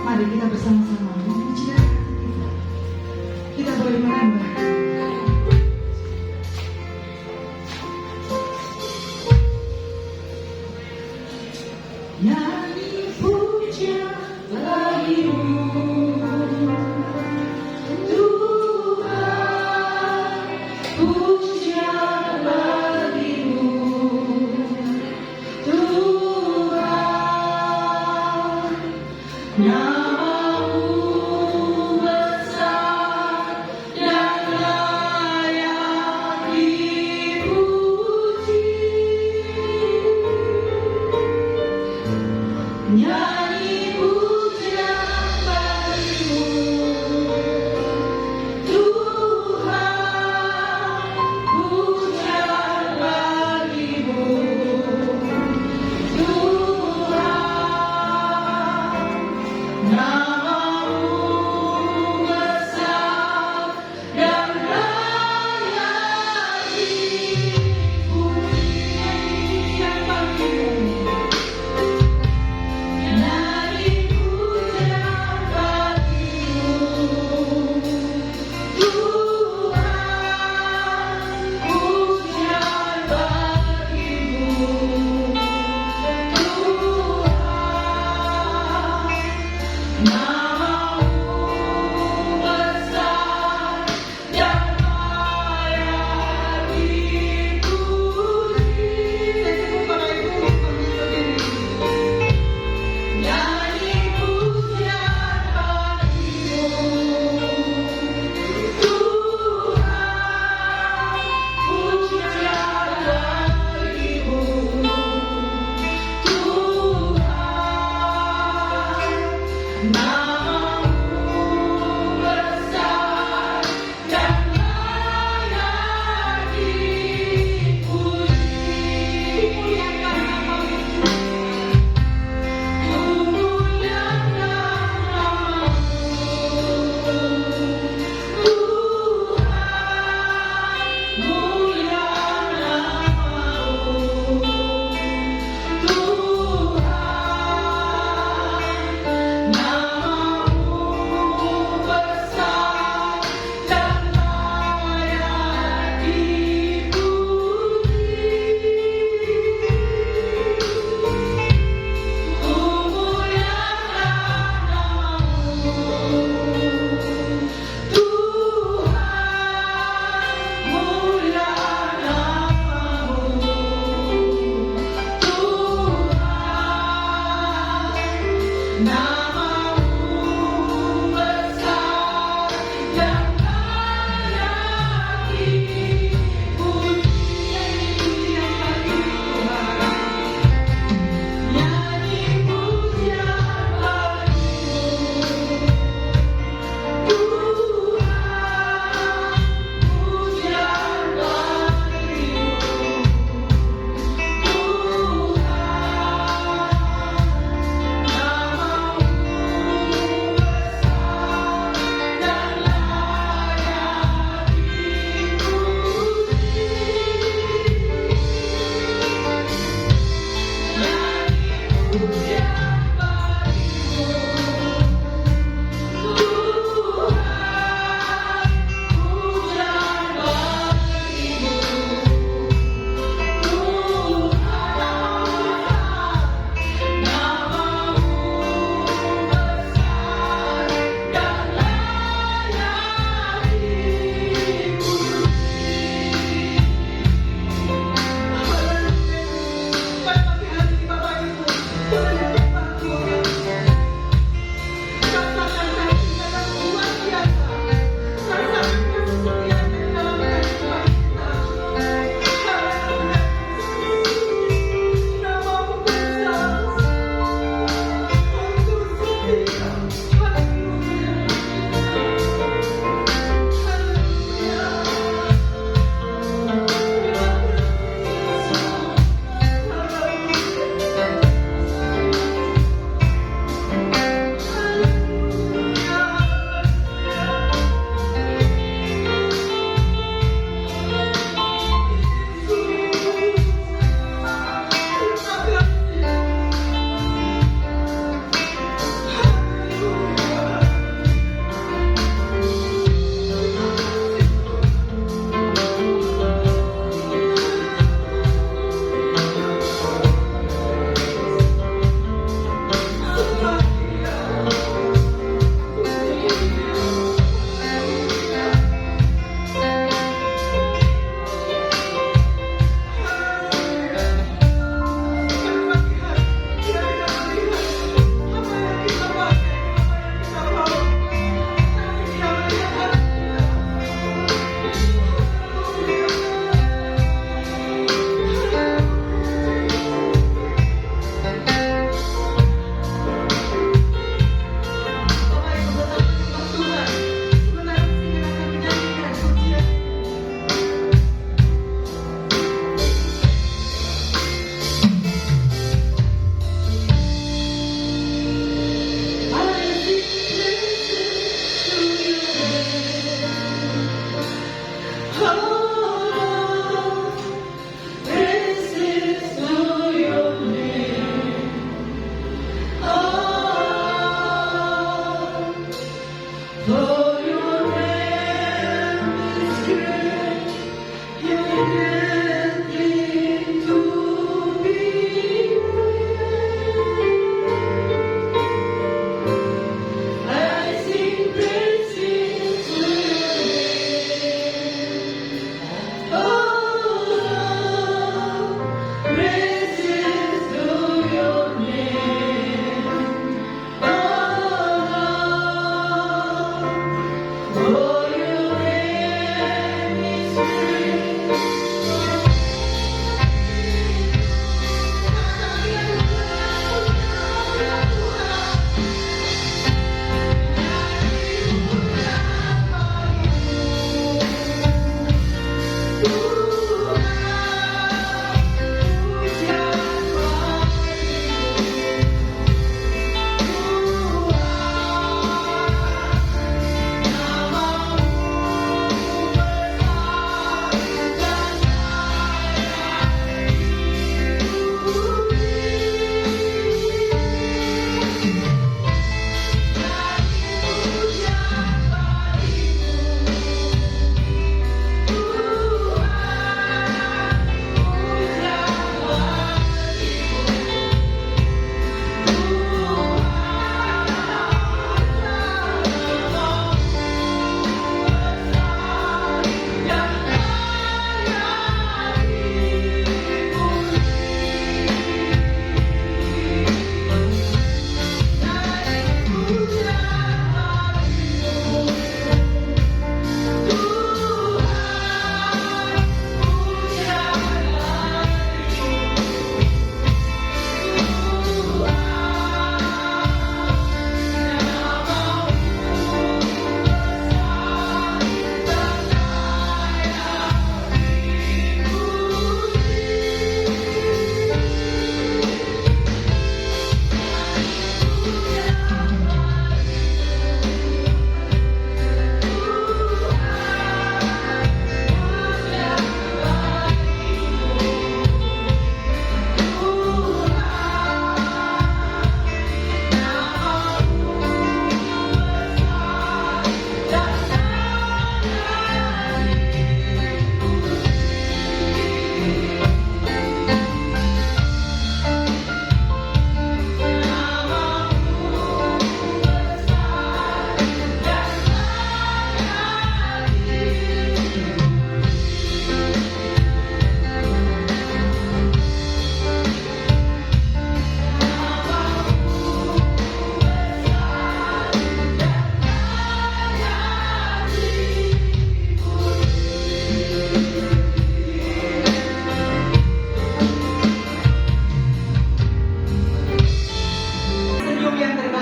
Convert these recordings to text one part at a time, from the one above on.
Mari kita bersama-sama memuji Allah kita. Kita boleh menambah. Nyanyi puja bagimu Tuhan, puja bagimu Tuhan, namamu besar dan layak dipuji. Nyanyi puja bagimu Tuhan, puja bagimu Tuhan, namamu besar dan layak dipuji. Yang bagimu nyanyi puja bagimu Tuhan, puja bagimu Tuhan, namamu besar dan layak dipuji. Nyanyi puja bagimu Tuhan, puja bagimu Tuhan, namamu besar dan layak dipuji. Namamu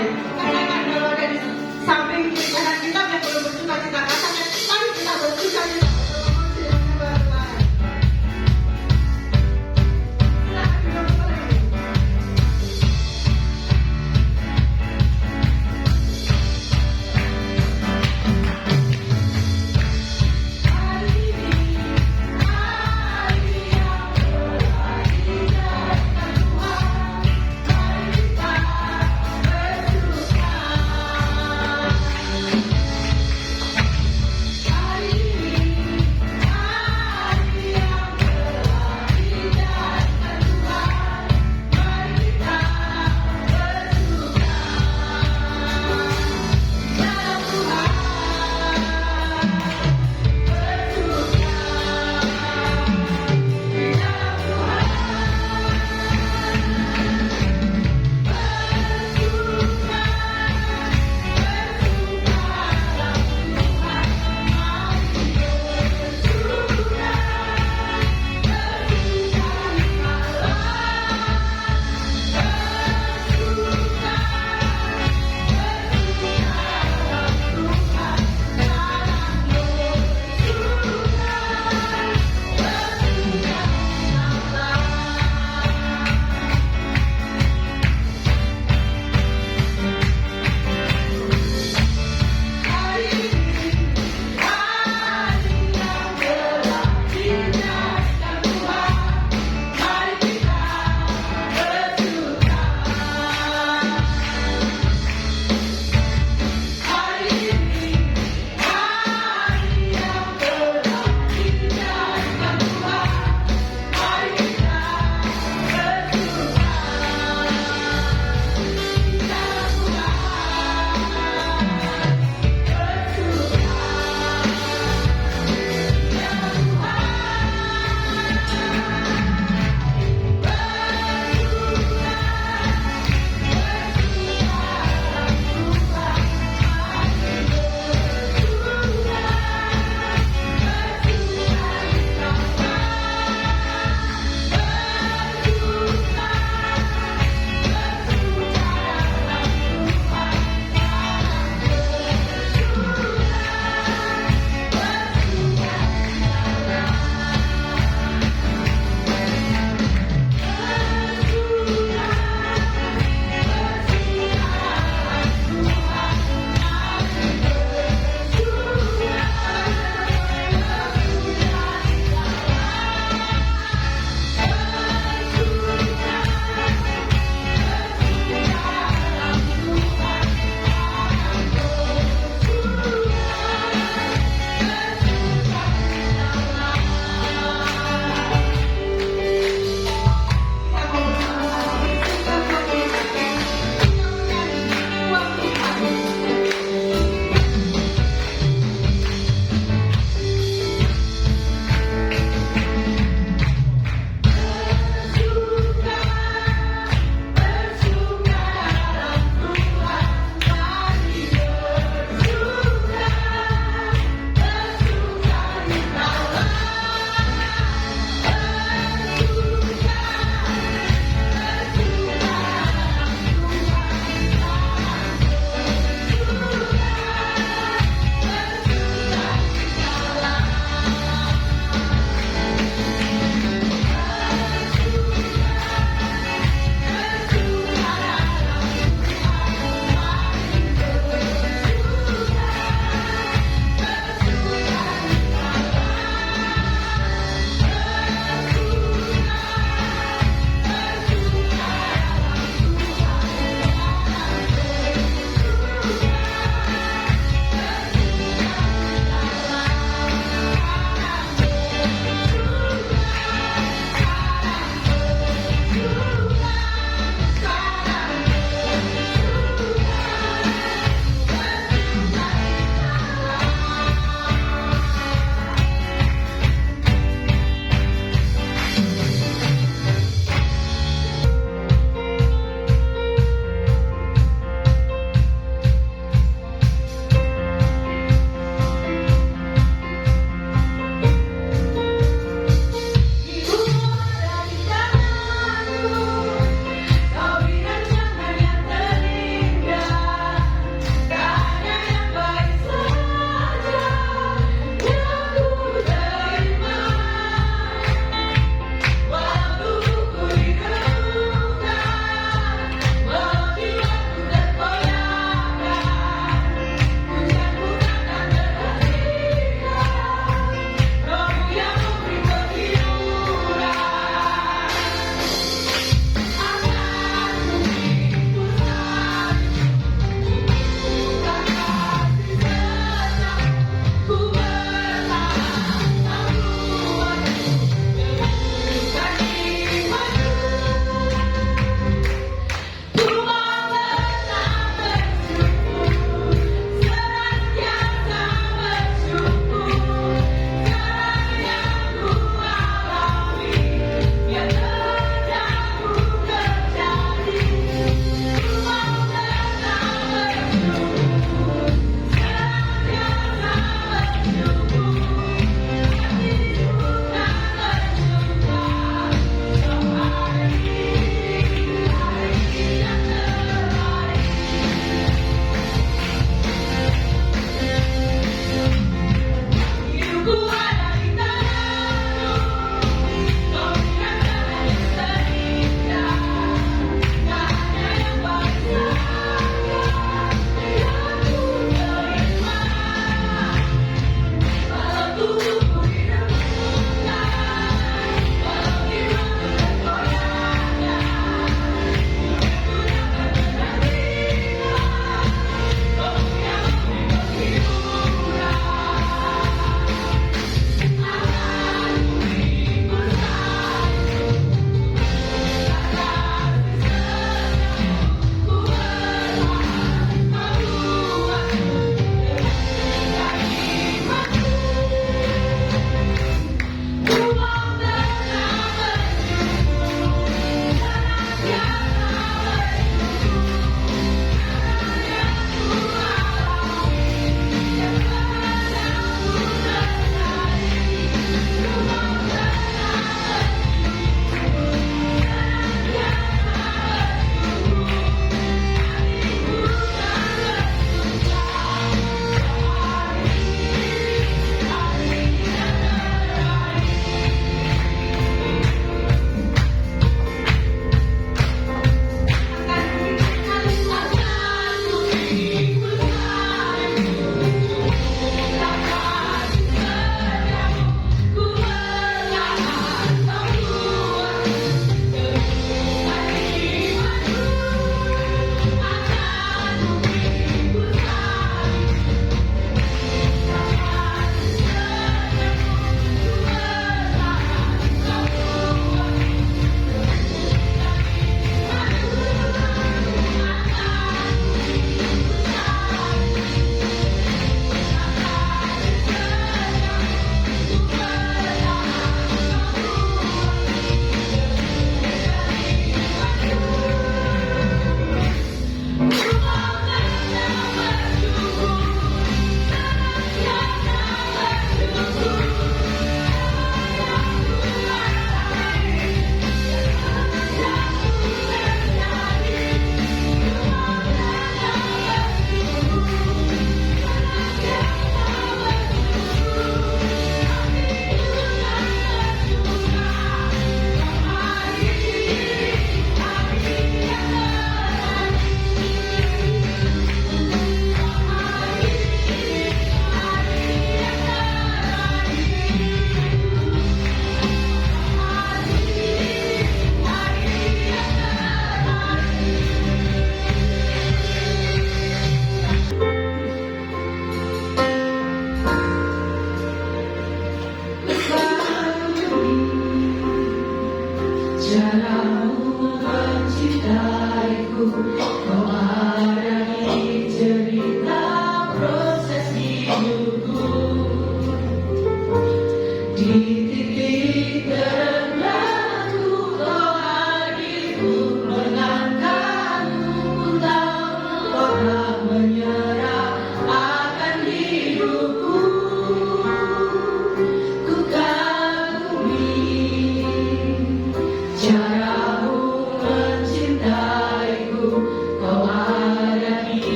baik. Katakan kalau dari samping kiri kanan kita yang belum bersuka cita, katakan mari kita bersuka cita bersama firman Tuhan. Silakan duduk kembali. Hari ini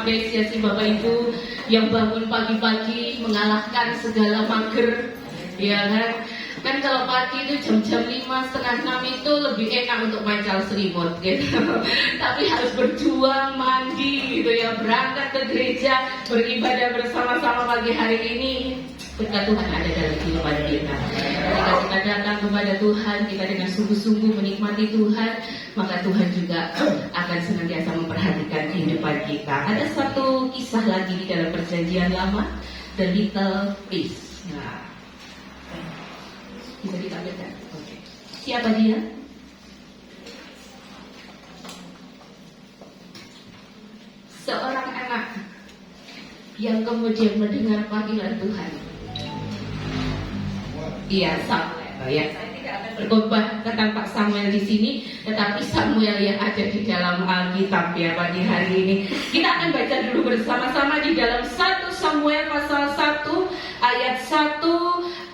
apresiasi Bapak Ibu yang bangun pagi-pagi mengalahkan segala mager, ya kan? Kan kalau pagi itu jam-jam 5, setengah 6 itu lebih enak untuk main selimut gitu. Tapi harus berjuang, mandi gitu ya, berangkat ke gereja, beribadah bersama-sama pagi hari ini. Berkat Tuhan ada dalam kehidupan kita. Ketika kita datang kepada Tuhan, kita dengan sungguh-sungguh menikmati Tuhan, maka Tuhan juga akan senantiasa memperhatikan kehidupan kita. Ada satu kisah lagi di dalam Perjanjian Lama, The Little Prince. Nah, bisa ditampilkan. Oke. Siapa dia? Seorang anak yang kemudian mendengar panggilan Tuhan. Iya, Samuel. Ya, saya tidak akan berkhotbah tentang Pak Samuel di sini, tetapi Samuel yang ada di dalam Alkitab ya pagi hari ini. Kita akan baca dulu bersama-sama di dalam 1 Samuel pasal 1 ayat 1,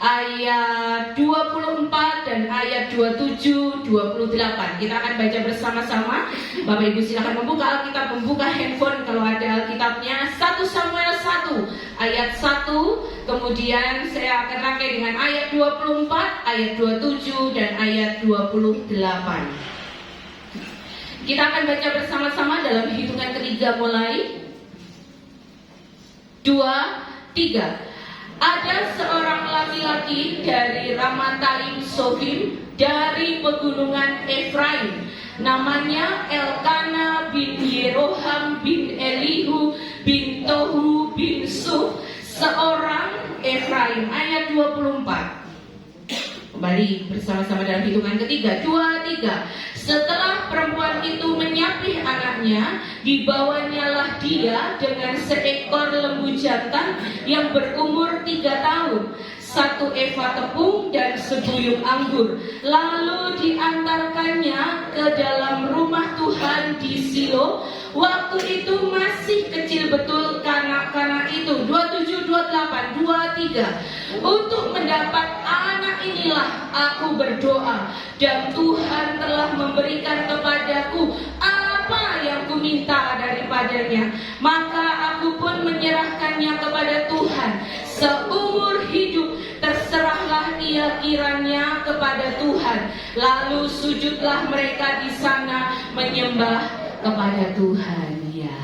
ayat 24 dan ayat 27, 28. Kita akan baca bersama-sama. Bapak Ibu silakan membuka Alkitab, membuka handphone kalau ada Alkitabnya. 1 Samuel 1 ayat 1, kemudian saya akan rangkai dengan ayat 24, ayat 27 dan ayat 28. Kita akan baca bersama-sama dalam hitungan ketiga mulai. 2, 3. Ada seorang laki-laki dari Ramataim Sofim dari pegunungan Efraim, namanya Elkana bin Yeroham bin Elihu bin Tohu bin Suf, seorang Efraim. Ayat 24. Kembali bersama-sama dalam hitungan ketiga. 2, 3. Setelah perempuan itu menyapih anaknya, dibawanyalah dia dengan seekor lembu jantan yang berumur 3 tahun, 1 eva tepung dan sebuyung anggur. Lalu diantarkannya ke dalam rumah Tuhan di Silo. Waktu itu masih kecil betul kanak-kanak itu. 27, 28, 23. Untuk mendapat anak inilah aku berdoa, dan Tuhan telah memberikan kepadaku apa yang kuminta daripadanya. Maka aku pun menyerahkannya kepada Tuhan. Seumur hidup terserahlah ia kiranya kepada Tuhan. Lalu sujudlah mereka di sana menyembah kepada Tuhan. Ya,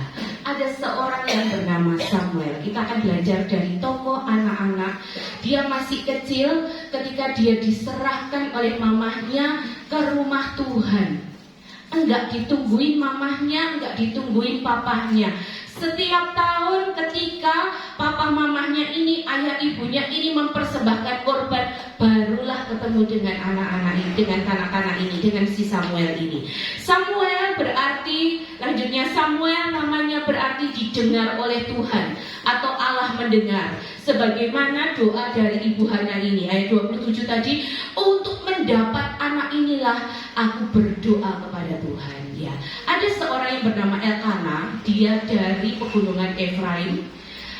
ada seorang yang bernama Samuel. Kita akan belajar dari tokoh anak-anak. Dia masih kecil ketika dia diserahkan oleh mamahnya ke rumah Tuhan. Enggak ditungguin mamahnya, enggak ditungguin papahnya. Setiap tahun ketika papa mamahnya ini, ayah ibunya ini mempersembahkan korban, barulah ketemu dengan anak-anak ini, dengan kanak-kanak ini, dengan si Samuel ini. Samuel berarti, lanjutnya Samuel namanya berarti didengar oleh Tuhan atau Allah mendengar. Sebagaimana doa dari Ibu Hana ini, ayat 27 tadi, untuk mendapat anak inilah aku berdoa kepada Tuhan. Ya, ada seorang yang bernama Elkana, dia dari pegunungan Efraim.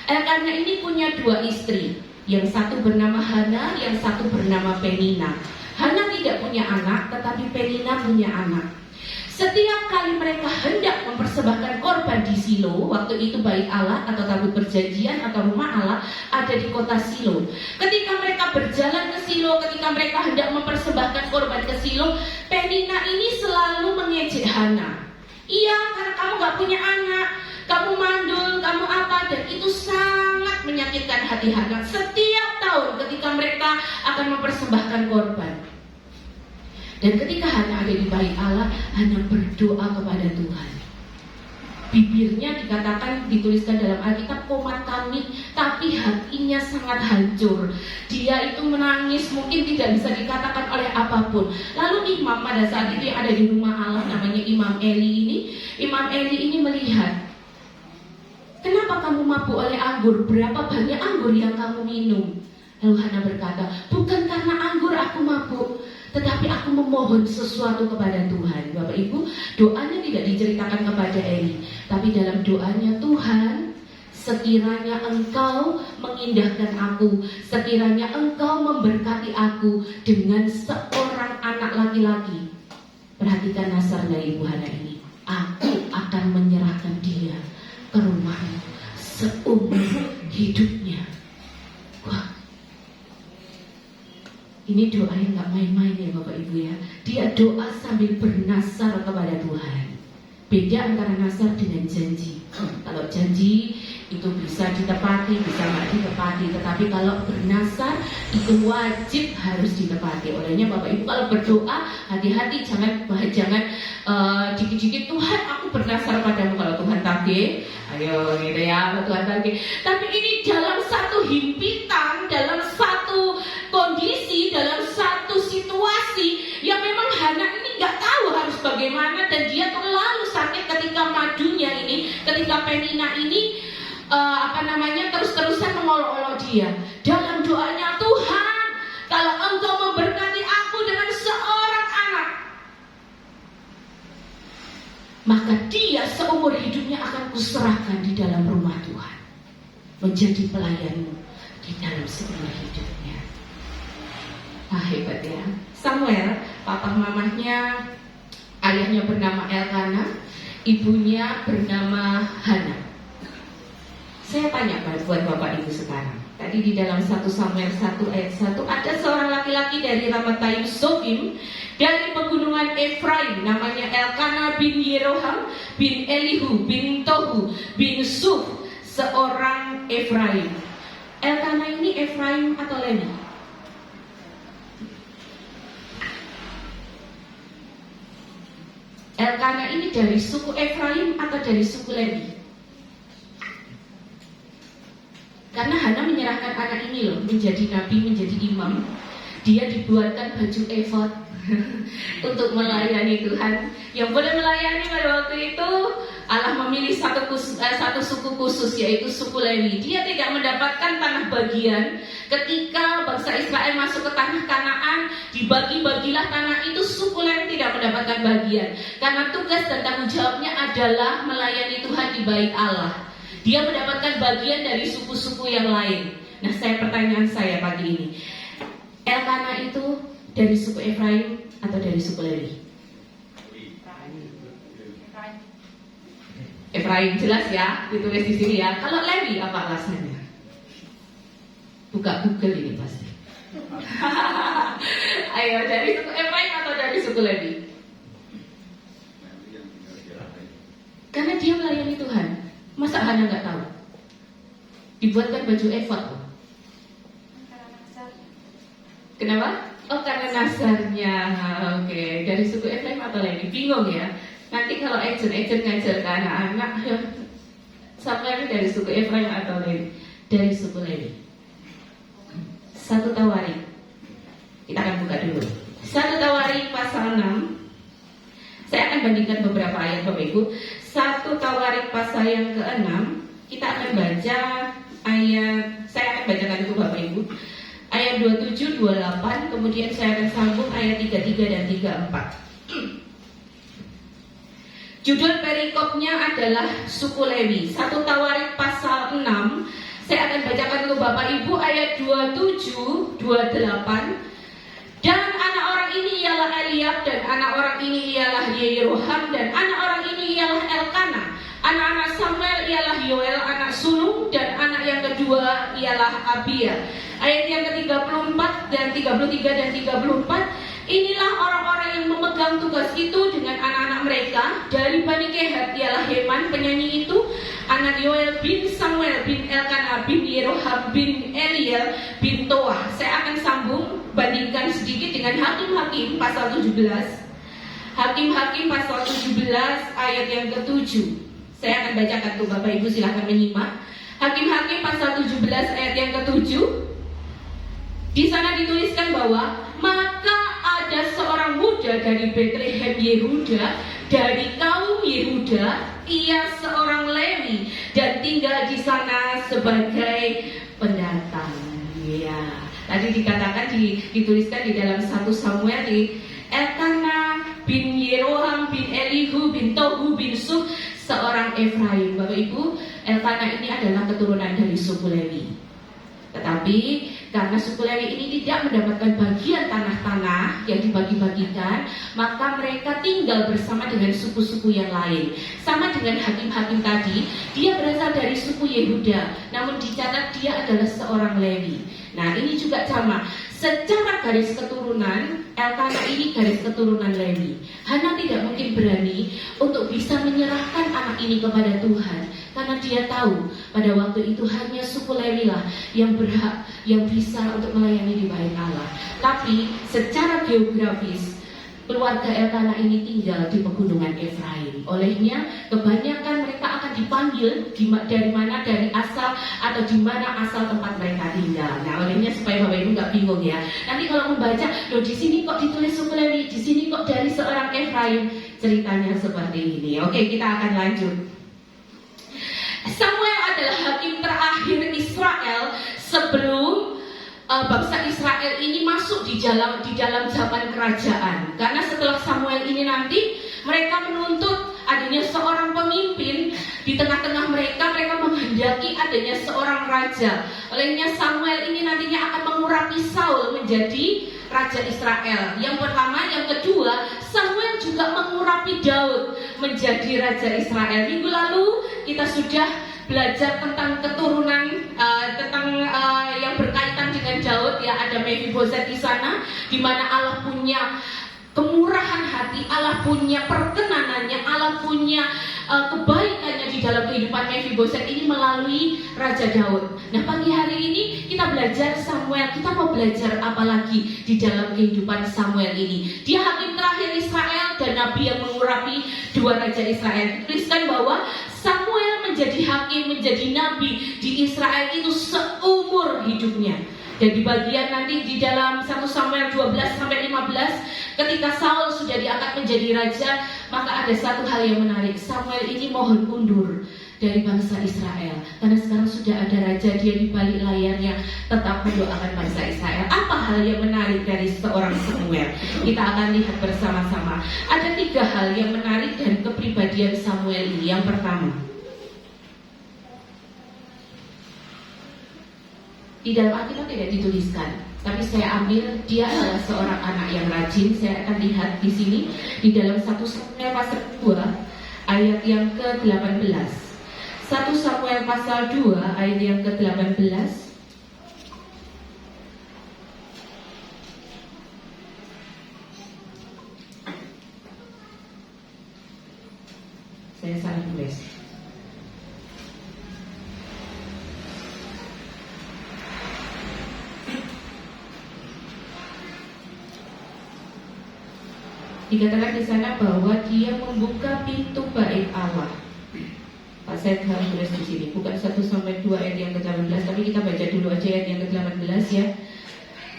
Elkana ini punya 2 istri, yang satu bernama Hana, yang satu bernama Penina. Hana tidak punya anak, tetapi Penina punya anak. Setiap kali mereka hendak mempersembahkan korban di Silo, waktu itu bait Allah atau tabut perjanjian atau rumah Allah ada di kota Silo. Ketika mereka berjalan ke Silo, ketika mereka hendak mempersembahkan korban ke Silo, Penina ini selalu mengejek Hana. Iya, karena kamu gak punya anak, kamu mandul, kamu apa, dan itu sangat menyakitkan hati Hana. Setiap tahun ketika mereka akan mempersembahkan korban. Dan ketika Hana ada di bait Allah, Hana berdoa kepada Tuhan. Bibirnya dikatakan, dituliskan dalam Alkitab komat kamit, tapi hatinya sangat hancur. Dia itu menangis, mungkin tidak bisa dikatakan oleh apapun. Lalu imam pada saat itu yang ada di rumah Allah, namanya Imam Eli ini. Imam Eli ini melihat, kenapa kamu mabuk oleh anggur? Berapa banyak anggur yang kamu minum? Lalu Hana berkata, bukan karena anggur aku mabuk, tetapi aku memohon sesuatu kepada Tuhan. Bapak Ibu, doanya tidak diceritakan kepada Eli, tapi dalam doanya, Tuhan, sekiranya Engkau mengindahkan aku, sekiranya Engkau memberkati aku dengan seorang anak laki-laki. Perhatikan nasarnya Ibu Hana ini, aku akan menyerahkan dia ke rumahmu seumur hidupnya. Wah, ini doa yang gak main-main ya Bapak Ibu ya. Dia doa sambil bernasar kepada Tuhan. Beda antara nasar dengan janji. Kalau janji itu bisa ditepati, bisa nggak ditepati. Tetapi kalau bernasar itu wajib harus ditepati. Olehnya Bapak Ibu kalau berdoa hati-hati, jangan dikit-dikit Tuhan aku bernasar padamu. Kalau Tuhan tagih, ayo gitu ya, Tuhan tagih. Tapi ini dalam satu himpitan, dalam satu kondisi, dalam satu situasi yang memang Hana ini nggak tahu harus bagaimana, dan dia terlalu sakit ketika madunya ini, ketika Penina ini terus-terusan mengolok-olok dia. Dalam doanya, Tuhan, kalau Engkau memberkati aku dengan seorang anak, maka dia seumur hidupnya akan kuserahkan di dalam rumah Tuhan, menjadi pelayanmu di dalam seumur hidupnya. Ah, hebat ya. Samuel, papa mamahnya, ayahnya bernama Elkana, ibunya bernama Hana. Saya tanya buat Bapak Ibu sekarang. Tadi di dalam 1 Samuel 1 ayat 1 ada seorang laki-laki dari Ramatayim Sofim, dari pegunungan Efraim, namanya Elkana bin Yeroham bin Elihu bin Tohu bin Suf, seorang Efraim. Elkana ini Efraim atau Lewi? Elkana ini dari suku Efraim atau dari suku Lewi? Karena Hana menyerahkan anak ini loh menjadi nabi, menjadi imam. Dia dibuatkan baju efod untuk melayani Tuhan. Yang boleh melayani pada waktu itu Allah memilih satu suku khusus, yaitu suku Lewi. Dia tidak mendapatkan tanah bagian. Ketika bangsa Israel masuk ke tanah Kanaan, dibagi-bagilah tanah itu, suku Lewi tidak mendapatkan bagian. Karena tugas dan tanggung jawabnya adalah melayani Tuhan di bait Allah. Dia mendapatkan bagian dari suku-suku yang lain. Nah, pertanyaan saya pagi ini, Elkana itu dari suku Efraim atau dari suku Lewi? Efraim, jelas ya, ditulis di sini ya. Kalau Lewi apa alasannya? Buka Google ini pasti. Ayo, dari suku Efraim atau dari suku Lewi? Karena dia melayani Tuhan. Masa Hana nggak tahu? Dibuatkan baju efod. Kenapa? Oh, karena nasarnya. Oke. Dari suku Efraim atau Lewi? Bingung ya. Nanti kalau agent ngajar ke anak-anak, sampai dari suku Efraim atau Lewi? Dari suku Lewi. 1 Tawarik. Kita akan buka dulu. 1 Tawarik pasal 6. Saya akan bandingkan beberapa ayat Bapak Ibu. 1 Tawarik pasal yang ke-6. Kita akan baca ayat, saya akan bacakan itu Bapak Ibu, ayat 27, 28, kemudian saya akan sambung ayat 33 dan 34. Judul perikopnya adalah suku Lewi. 1 Tawarik pasal 6. Saya akan bacakan untuk Bapak Ibu ayat 27, 28. Dan anak orang ini ialah Eliab, dan anak orang ini ialah Yeroham, dan anak orang ini ialah Elkana. Anak-anak Samuel ialah Yoel, anak sulung, dan anak yang kedua ialah Abia. Ayat yang ke-34 dan 33 dan 34. Inilah orang-orang yang memegang tugas itu dengan anak-anak mereka. Dari Bani Kehat ialah Heman, penyanyi itu, anak Yoel bin Samuel bin Elkana bin Yeroham bin Eliel bin Toah. Saya akan sambung, bandingkan sedikit dengan Hakim-Hakim pasal 17. Hakim-Hakim pasal 17 ayat yang ke-7. Saya akan bacakan untuk Bapak Ibu, silahkan menyimak. Hakim-Hakim pasal 17 ayat yang ke-7. Di sana dituliskan bahwa maka ada seorang muda dari Betlehem Yehuda, dari kaum Yehuda, ia seorang Lewi dan tinggal di sana sebagai pendatang. Ya, tadi dikatakan dituliskan di dalam 1 Samuel di Elkana bin Yeroham bin Elihu bin Tohu bin Suf, seorang Efraim. Bapak Ibu, Elkana ini adalah keturunan dari suku Lewi. Tetapi Karena suku Lewi ini tidak mendapatkan bagian tanah-tanah yang dibagi-bagikan, maka mereka tinggal bersama dengan suku-suku yang lain. Sama dengan hakim-hakim tadi, dia berasal dari suku Yehuda, namun dicatat dia adalah seorang Lewi. Nah, ini juga sama. Secara garis keturunan, Elkana ini garis keturunan Lewi. Hana tidak mungkin berani untuk bisa menyerahkan anak ini kepada Tuhan, karena dia tahu pada waktu itu hanya suku Lewi lah yang berhak, yang bisa untuk melayani di bait Allah. Tapi secara geografis, keluarga Elkana ini tinggal di pegunungan Efraim. Olehnya kebanyakan mereka akan dipanggil dari mana, dari asal atau di mana asal tempat mereka tinggal. Nah, olehnya supaya Bapak Ibu nggak bingung ya. Nanti kalau membaca, loh di sini kok ditulis suku Lewi, di sini kok dari seorang Efraim, ceritanya seperti ini. Oke, kita akan lanjut. Samuel adalah hakim terakhir Israel sebelum bangsa Israel ini masuk di dalam zaman kerajaan. Karena setelah Samuel ini nanti mereka menuntut adanya seorang pemimpin di tengah-tengah mereka menghendaki adanya seorang raja. Olehnya Samuel ini nantinya akan mengurapi Saul menjadi raja Israel. Yang pertama, yang kedua, Samuel juga mengurapi Daud menjadi raja Israel. Minggu lalu kita sudah belajar tentang keturunan, yang berkaitan dengan Daud ya. Ada Mephiboset di sana, di mana Allah punya kemurahan hati, Allah punya perkenanannya, Allah punya kebaikannya di dalam kehidupan Mephiboset ini melalui Raja Daud. Nah, pagi hari ini kita belajar Samuel. Kita mau belajar apa lagi di dalam kehidupan Samuel ini? Dia hakim terakhir Israel dan nabi yang mengurapi dua raja Israel. Dituliskan bahwa Samuel menjadi hakim, menjadi nabi di Israel itu seumur hidupnya. Dan di bagian nanti di dalam 1 Samuel 12-15, ketika Saul sudah diangkat menjadi raja, maka ada satu hal yang menarik. Samuel ini mohon undur dari bangsa Israel, karena sekarang sudah ada raja, dia di balik layarnya tetap mendoakan bangsa Israel. Apa hal yang menarik dari seorang Samuel? Kita akan lihat bersama-sama. Ada 3 hal yang menarik dari kepribadian Samuel ini. Yang pertama, di dalam Alkitab tidak dituliskan, tapi saya ambil dia adalah seorang anak yang rajin. Saya akan lihat di sini di dalam 1 Samuel pasal 2 ayat yang ke-18. 1 Samuel pasal 2 ayat yang ke-18. Saya salah tulis. Dikatakan di sana bahwa dia membuka pintu bait Allah. Pak saya harus tulis di sini, bukan 1 sampai 2 ayat yang ke-18, tapi kita baca dulu aja ayat yang ke-18 ya.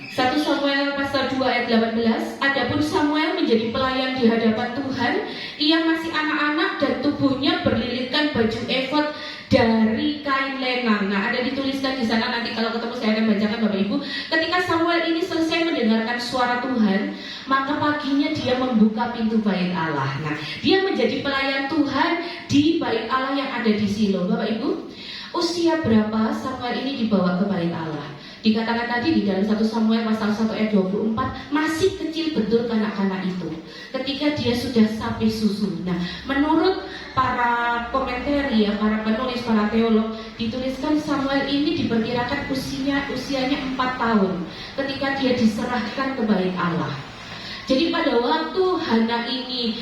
1 Samuel pasal 2 ayat 18. Adapun Samuel menjadi pelayan di hadapan Tuhan, ia masih anak-anak dan tubuhnya berlilitkan baju efod dari kain lenan. Nah, ada dituliskan di sana, nanti kalau ketemu saya akan bacakan Bapak Ibu. Ketika Samuel ini selesai mendengarkan suara Tuhan, maka paginya dia membuka pintu bait Allah. Nah, dia menjadi pelayan Tuhan di bait Allah yang ada di Silo. Bapak Ibu, usia berapa Samuel ini dibawa ke bait Allah? Dikatakan tadi di dalam 1 Samuel pasal 1 ayat 24, masih kecil betul kanak-kanak itu ketika dia sudah sapi susu. Nah, menurut para komentari ya, para penulis, para teolog, dituliskan Samuel ini diperkirakan usianya 4 tahun ketika dia diserahkan ke bait Allah. Jadi pada waktu Hana ini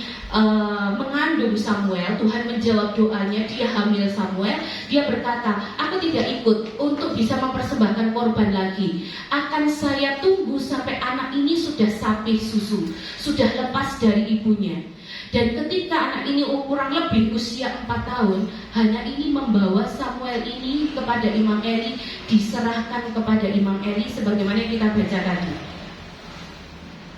mengandung Samuel, Tuhan menjawab doanya, dia hamil Samuel. Dia berkata, aku tidak ikut untuk bisa mempersembahkan korban lagi. Akan saya tunggu sampai anak ini sudah sapi susu, sudah lepas dari ibunya. Dan ketika anak ini kurang lebih usia 4 tahun, Hana ini membawa Samuel ini kepada Imam Eli, diserahkan kepada Imam Eli sebagaimana yang kita baca tadi.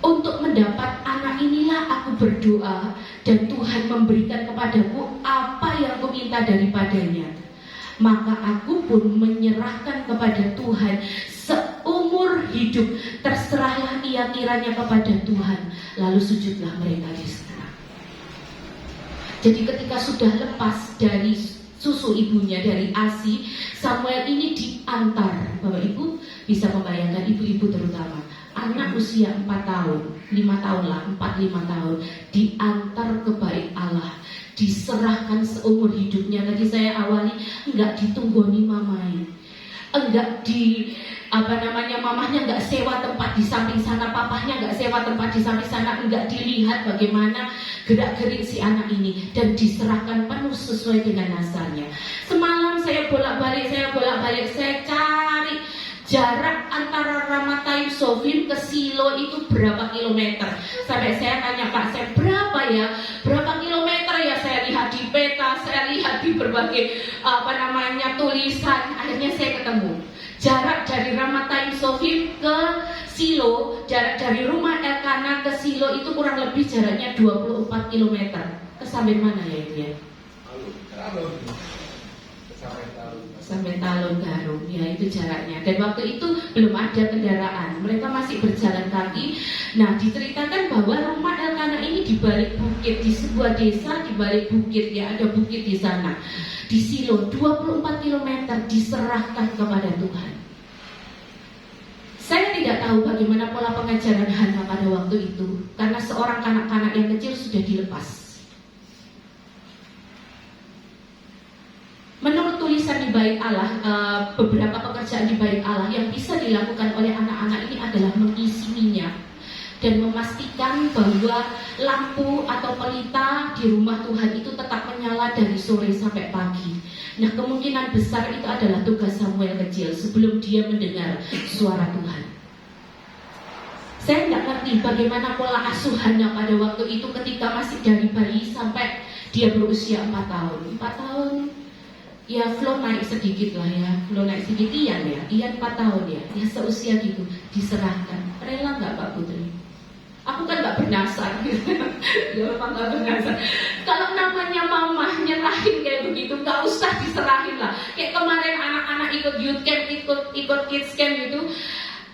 Untuk mendapat anak inilah aku berdoa, dan Tuhan memberikan kepadaku apa yang kuminta daripadanya. Maka aku pun menyerahkan kepada Tuhan seumur hidup. Terserahlah ia kiranya kepada Tuhan. Lalu sujudlah mereka di sana. Jadi ketika sudah lepas dari susu ibunya, dari ASI, Samuel ini diantar, Bapak Ibu, bisa membayangkan, ibu-ibu terutama, anak usia 4 tahun, 5 tahun lah, 4-5 tahun, diantar ke bait Allah, diserahkan seumur hidupnya. Tadi saya awali, enggak ditunggoni mamai, enggak mamahnya enggak sewa tempat di samping sana, papahnya enggak sewa tempat di samping sana, enggak dilihat bagaimana gerak-gerik si anak ini, dan diserahkan penuh sesuai dengan nasarnya. Semalam saya bolak-balik, saya cari jarak antara Ramatayim Sofim ke Silo itu berapa kilometer. Sampai saya tanya Pak Sep, berapa kilometer ya? Saya lihat di peta, saya lihat di berbagai tulisan. Akhirnya saya ketemu jarak dari Ramatayim Sofim ke Silo, jarak dari rumah Elkana ke Silo itu kurang lebih jaraknya 24 km. Kesampai mana ya itu ya? Sampai Talun Garung, ya itu jaraknya. Dan waktu itu belum ada kendaraan, mereka masih berjalan kaki. Nah, diceritakan bahwa rumah Elkana ini di balik bukit, di sebuah desa di balik bukit, ya ada bukit di sana. Di Silo 24 km diserahkan kepada Tuhan. Saya tidak tahu bagaimana pola pengajaran Hana pada waktu itu, karena seorang kanak-kanak yang kecil sudah dilepas. Menurut tulisan di bait Allah, beberapa pekerjaan di bait Allah yang bisa dilakukan oleh anak-anak ini adalah mengisi minyak dan memastikan bahwa lampu atau pelita di rumah Tuhan itu tetap menyala dari sore sampai pagi. Nah, kemungkinan besar itu adalah tugas Samuel kecil sebelum dia mendengar suara Tuhan. Saya tidak ngerti bagaimana pola asuhannya pada waktu itu ketika masih dari bayi sampai dia berusia 4 tahun. 4 tahun ya, flow naik sedikit lah ya, Ian 4 tahun ya seusia gitu, diserahkan. Rela nggak Pak Putri? Aku kan nggak bernasar gitu. Ya Pak, nggak bernasar. Kalau namanya mamah nyerahin kayak begitu, nggak usah diserahin lah. Kayak kemarin anak-anak ikut youth camp, ikut kids camp gitu.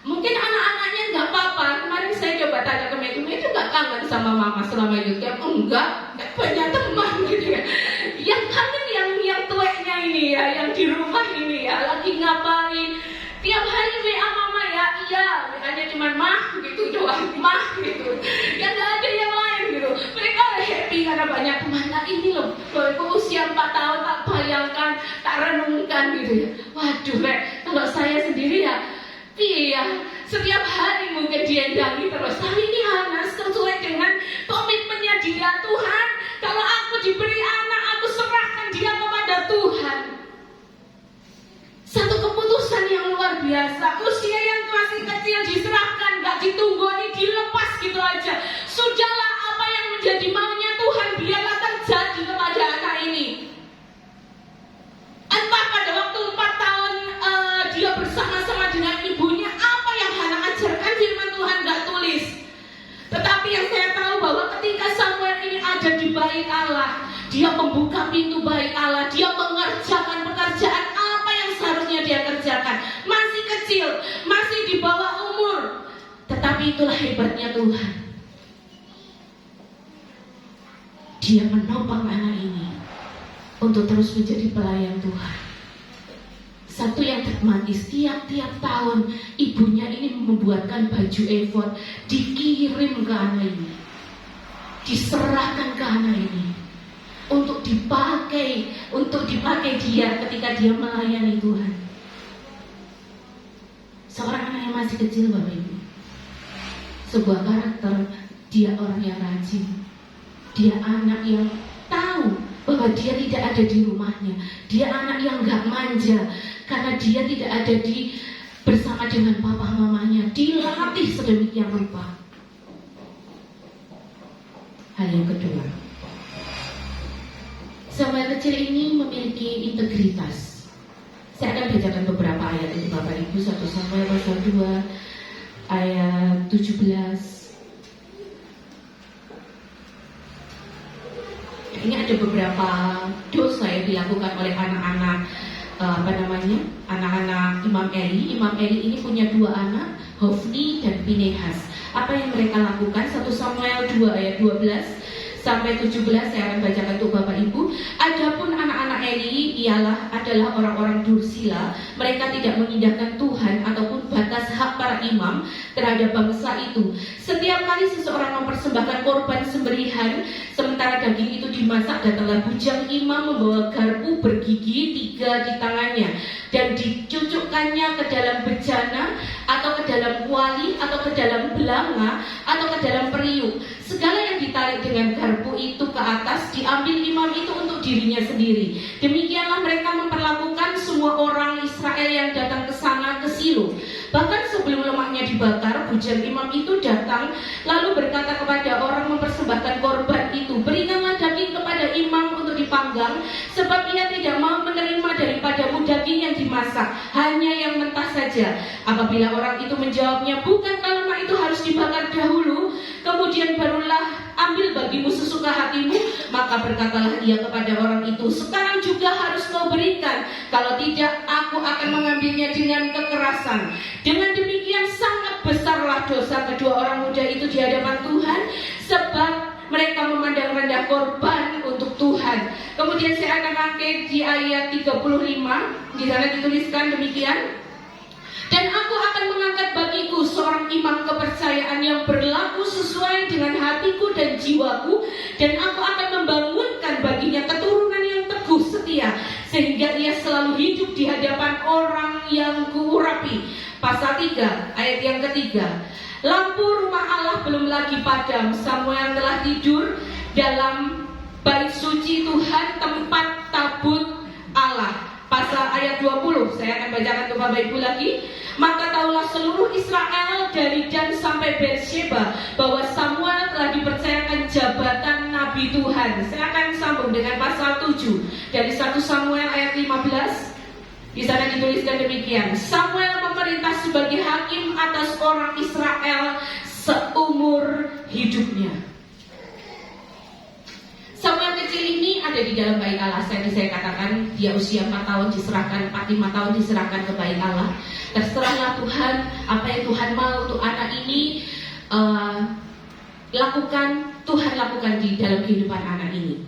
Mungkin anak-anaknya nggak apa-apa. Kemarin saya coba tanya ke Metu nggak kangen sama mama selama youth camp? Enggak, banyak teman gitu ya. Yang kangen yang tuanya ini ya, yang di rumah ini ya, lagi ngapain? Tiap hari WA mama ya, iya, WA-nya cuma mah gitu doang, mah gitu. Yang nggak ada yang lain gitu. Mereka happy karena banyak teman. Nah ini loh, usia 4 tahun tak bayangkan, tak renungkan gitu ya. Waduh, kalau saya sendiri ya, iya, setiap hari mungkin diendangi terus. Tapi ini Hana sesuai dengan komitmennya dia, Tuhan, kalau aku diberi anak, aku serahkan dia kepada Tuhan. Satu keputusan yang luar biasa. Usia yang masih kecil diserahkan, gak ditunggoni, dilepas gitu aja. Sudahlah, apa yang menjadi maunya Tuhan biarlah terjadi kepada anak ini. Entah pada waktu 4 tahun dia bersama-sama dengan ibunya, apa yang Hana ajarkan firman Tuhan gak tulis. Tetapi yang saya tahu bahwa ketika Samuel ini ada di bait Allah, dia membuka pintu bait Allah, dia mengerjakan pekerjaan apa yang seharusnya dia kerjakan. Masih kecil, masih di bawah umur, tetapi itulah hebatnya Tuhan. Dia menopang anak ini untuk terus menjadi pelayan Tuhan. Satu yang dramatis, tiap tahun ibunya ini membuatkan baju efod, dikirim ke anak ini, diserahkan ke anak ini untuk dipakai dia ketika dia melayani Tuhan. Seorang anak yang masih kecil, Bapak Ibu, sebuah karakter, dia orang yang rajin, dia anak yang tahu bahwa dia tidak ada di rumahnya, dia anak yang gak manja karena dia tidak ada bersama dengan papa mamanya, dilatih sedemikian rupa. Hal yang kedua, Samuel kecil ini memiliki integritas. Saya akan bacakan beberapa ayat itu Bapak Ibu. 1 Samuel pasal 2 ayat 17. Ini ada beberapa dosa yang dilakukan oleh anak-anak anak-anak Imam Eli. Imam Eli ini punya 2 anak, Hofni dan Pinehas. Apa yang mereka lakukan? 1 Samuel 2 ayat 12 sampai 17 saya akan bacakan untuk Bapak Ibu. Adapun anak-anak Eli adalah orang-orang dursila. Mereka tidak mengindahkan Tuhan ataupun batas para imam terhadap bangsa itu. Setiap kali seseorang mempersembahkan korban sembelihan, sementara daging itu dimasak, datanglah bujang imam membawa garpu bergigi 3 di tangannya dan dicucukkannya ke dalam bejana atau ke dalam kuali atau ke dalam belanga atau ke dalam periuk. Segala yang ditarik dengan garpu itu ke atas diambil imam itu untuk dirinya sendiri. Demikianlah mereka memperlakukan semua orang Israel yang datang ke sana ke Silo. Bahkan sebelum lemaknya dibakar, bujang imam itu datang lalu berkata kepada orang mempersembahkan korban itu, berikanlah daging kepada imam untuk dipanggang, sebab ia tidak mau menerima daripadamu daging yang dimasak, hanya yang mentah saja. Apabila orang itu menjawabnya, bukankah lemak itu harus dibakar dahulu, kemudian barulah ambil bagimu sesuka hatimu, maka berkatalah ia kepada orang itu, sekarang juga harus kau berikan, kalau tidak aku akan mengambilnya dengan kekerasan. Dengan demikian sangat besarlah dosa kedua orang muda itu di hadapan Tuhan, sebab mereka memandang rendah korban untuk Tuhan. Kemudian saya akan rangkai di ayat 35, di sana dituliskan demikian. Dan aku akan mengangkat bagiku seorang imam kepercayaan yang berlaku sesuai dengan hatiku dan jiwaku, dan aku akan membangunkan baginya keturunan yang teguh setia, sehingga ia selalu hidup di hadapan orang yang kuurapi. Pasal 3 ayat yang ketiga. Lampu rumah Allah belum lagi padam, Samuel telah tidur dalam bait suci Tuhan, tempat tabut Allah. Pasal ayat 20, saya akan bacakan untuk Bapak Ibu lagi. Maka tahulah seluruh Israel dari Dan sampai Beersheba bahwa Samuel telah dipercayakan jabatan Nabi Tuhan. Saya akan sambung dengan pasal 7 dari 1 Samuel ayat 15. Di sana dituliskan demikian, Samuel memerintah sebagai hakim atas orang Israel seumur hidupnya. Samuel kecil ini ada di dalam bait Allah. Saya katakan dia usia 4 tahun diserahkan, 4-5 tahun diserahkan ke bait Allah. Terserahlah Tuhan, apa yang Tuhan mau untuk anak ini lakukan, Tuhan lakukan di dalam kehidupan anak ini.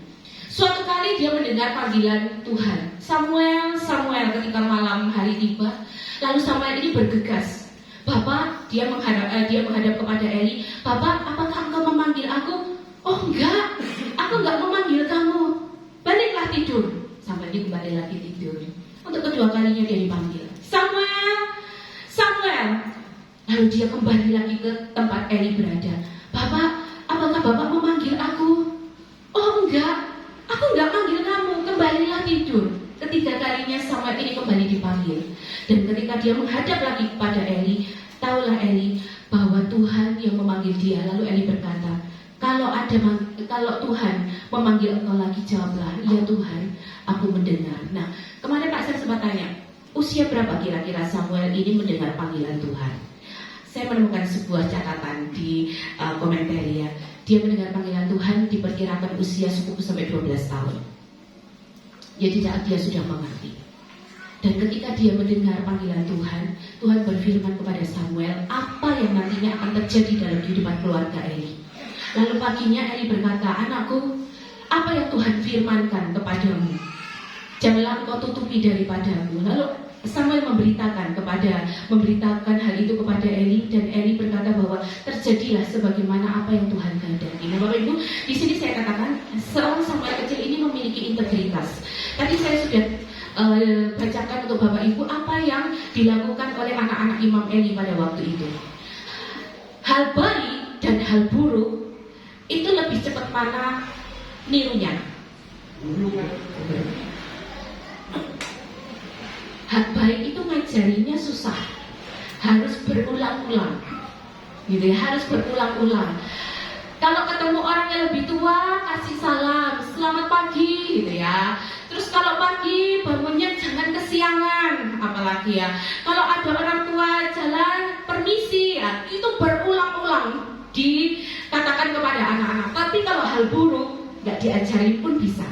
Suatu kali dia mendengar panggilan Tuhan, Samuel, Samuel, ketika malam hari tiba. Lalu Samuel ini bergegas. Bapak, dia menghadap kepada Eli. Bapak, apakah engkau memanggil aku? Oh enggak, aku enggak memanggil kamu. Baliklah tidur. Sampai dia kembali lagi tidur. Untuk kedua kalinya dia dipanggil, Samuel, Samuel. Lalu dia kembali lagi ke tempat Eli berada. Bapak, apakah Bapak memanggil aku? Oh enggak, aku enggak manggil kamu. Kembalilah tidur. Ketiga kalinya Samuel ini kembali dipanggil. Dan ketika dia menghadap lagi kepada Eli, taulah Eli bahwa Tuhan yang memanggil dia. Lalu Eli berkata, kalau Tuhan memanggil engkau lagi, jawablah, iya Tuhan, aku mendengar. Nah, kemarin Pak saya sempat tanya, usia berapa kira-kira Samuel ini mendengar panggilan Tuhan? Saya menemukan sebuah catatan di komentaria. Dia mendengar panggilan Tuhan diperkirakan usia 10 sampai 12 tahun. Jadi dia sudah mengerti. Dan ketika dia mendengar panggilan Tuhan, Tuhan berfirman kepada Samuel apa yang nantinya akan terjadi dalam kehidupan keluarga Eli. Lalu paginya Eli berkata, anakku, apa yang Tuhan firmankan kepadamu? Janganlah engkau tutupi daripadamu. Lalu Samuel memberitakan hal itu kepada Eli, dan Eli berkata bahwa terjadilah sebagaimana apa yang Tuhan kehendaki. Nah, Bapak Ibu, di sini saya katakan seorang Samuel kecil ini memiliki integritas. Tadi saya sudah bacakan untuk Bapak Ibu apa yang dilakukan oleh anak-anak Imam Eli pada waktu itu. Hal baik dan hal buruk itu lebih cepat mana nirunya. Hal baik itu ngajarinya susah, harus berulang-ulang, gitu ya, harus berulang-ulang. Kalau ketemu orang yang lebih tua, kasih salam, selamat pagi, gitu ya. Terus kalau pagi bangunnya jangan kesiangan, apalagi ya. Kalau ada orang tua jalan, permisi, ya, itu berulang-ulang dikatakan kepada anak-anak. Tapi kalau hal buruk nggak diajarin pun bisa,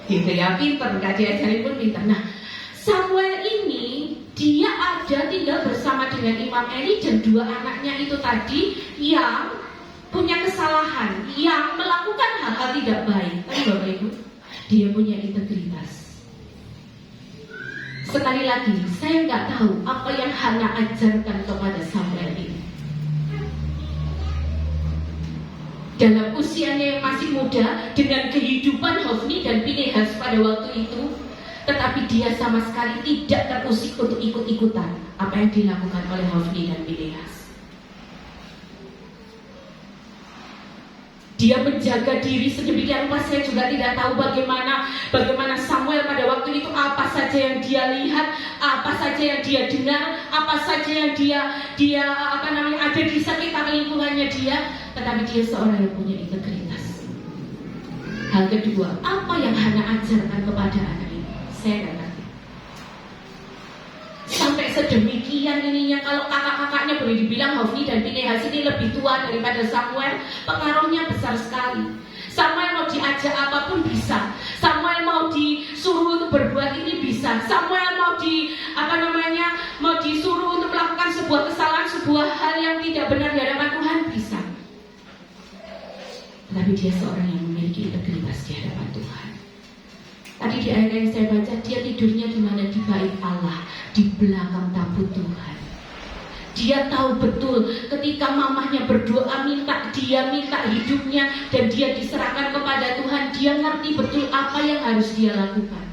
gitu ya, pinter, nggak diajarin pun pinter. Nah, Samuel ini dia ada tinggal bersama dengan Imam Eli dan dua anaknya itu tadi yang punya kesalahan, yang melakukan hal-hal tidak baik. Tapi Bapak Ibu, dia punya integritas. Sekali lagi, saya nggak tahu apa yang Hana ajarkan kepada Samuel ini. Dalam usianya yang masih muda, dengan kehidupan Hofni dan Pinehas pada waktu itu, tetapi dia sama sekali tidak terusik untuk ikut-ikutan apa yang dilakukan oleh Hofni dan Pinehas. Dia menjaga diri sedemikian rupa. Saya juga tidak tahu bagaimana Samuel pada waktu itu, apa saja yang dia lihat, apa saja yang dia dengar, apa saja yang dia ada di sekitar lingkungannya dia, tetapi dia seorang yang punya integritas. Hal kedua, apa yang Hana ajarkan kepada anak ini? Saya tidak ngerti. Sampai sedemikian ininya, kalau kakak-kakaknya boleh dibilang Hofni dan Pinehas ini lebih tua daripada Samuel, pengaruhnya besar sekali. Samuel mau diajak apapun bisa. Samuel mau disuruh untuk berbuat ini bisa. Samuel mau disuruh untuk melakukan sebuah kesalahan, sebuah hal yang tidak benar di hadapan Tuhan bisa. Tetapi dia seorang yang memiliki integritas di hadapan Tuhan. Tadi di ayat yang saya baca, dia tidurnya di mana? Di bait Allah, di belakang tabut Tuhan. Dia tahu betul ketika mamahnya berdoa minta hidupnya dan dia diserahkan kepada Tuhan, dia ngerti betul apa yang harus dia lakukan.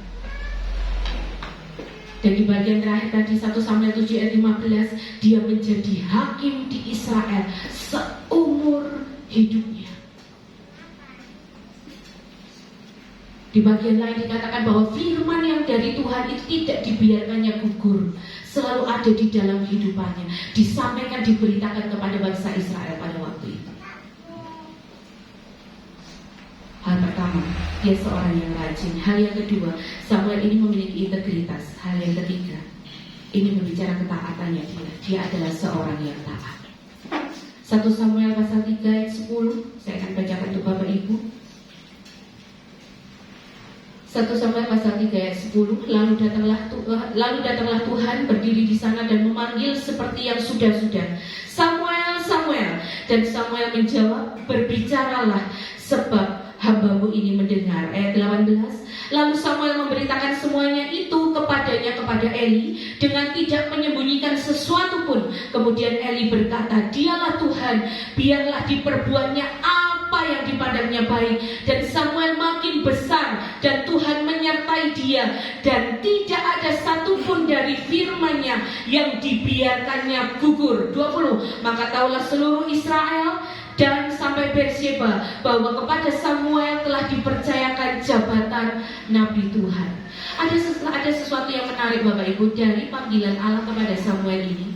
Dan di bagian terakhir tadi 1 Samuel 7 ayat 15, dia menjadi hakim di Israel seumur hidupnya. Di bagian lain dikatakan bahwa firman yang dari Tuhan itu tidak dibiarkannya gugur, selalu ada di dalam kehidupannya, disampaikan, diberitakan kepada bangsa Israel pada waktu itu. Hal pertama, dia seorang yang rajin. Hal yang kedua, Samuel ini memiliki integritas. Hal yang ketiga, ini berbicara ketaatannya dia adalah seorang yang taat. 1 Samuel pasal 3 ayat 10, saya akan bacakan untuk Bapak Ibu. 1 Samuel pasal 3 ayat 10, lalu datanglah Tuhan berdiri di sana dan memanggil seperti yang sudah-sudah, Samuel, Samuel. Dan Samuel menjawab, berbicaralah sebab hamba-Mu ini mendengar. Ayat 18, lalu Samuel memberitakan semuanya itu kepadanya, kepada Eli, dengan tidak menyembunyikan sesuatu pun. Kemudian Eli berkata, dialah Tuhan, biarlah diperbuatnya apa yang dipandangnya baik. Dan Samuel makin besar dan Tuhan menyertai dia, dan tidak ada satupun dari firman-Nya yang dibiarkannya gugur. 20, maka tahulah seluruh Israel dan sampai Beersheba bahwa kepada Samuel telah dipercayakan jabatan Nabi Tuhan. Ada sesuatu yang menarik Bapak Ibu dari panggilan Allah kepada Samuel ini.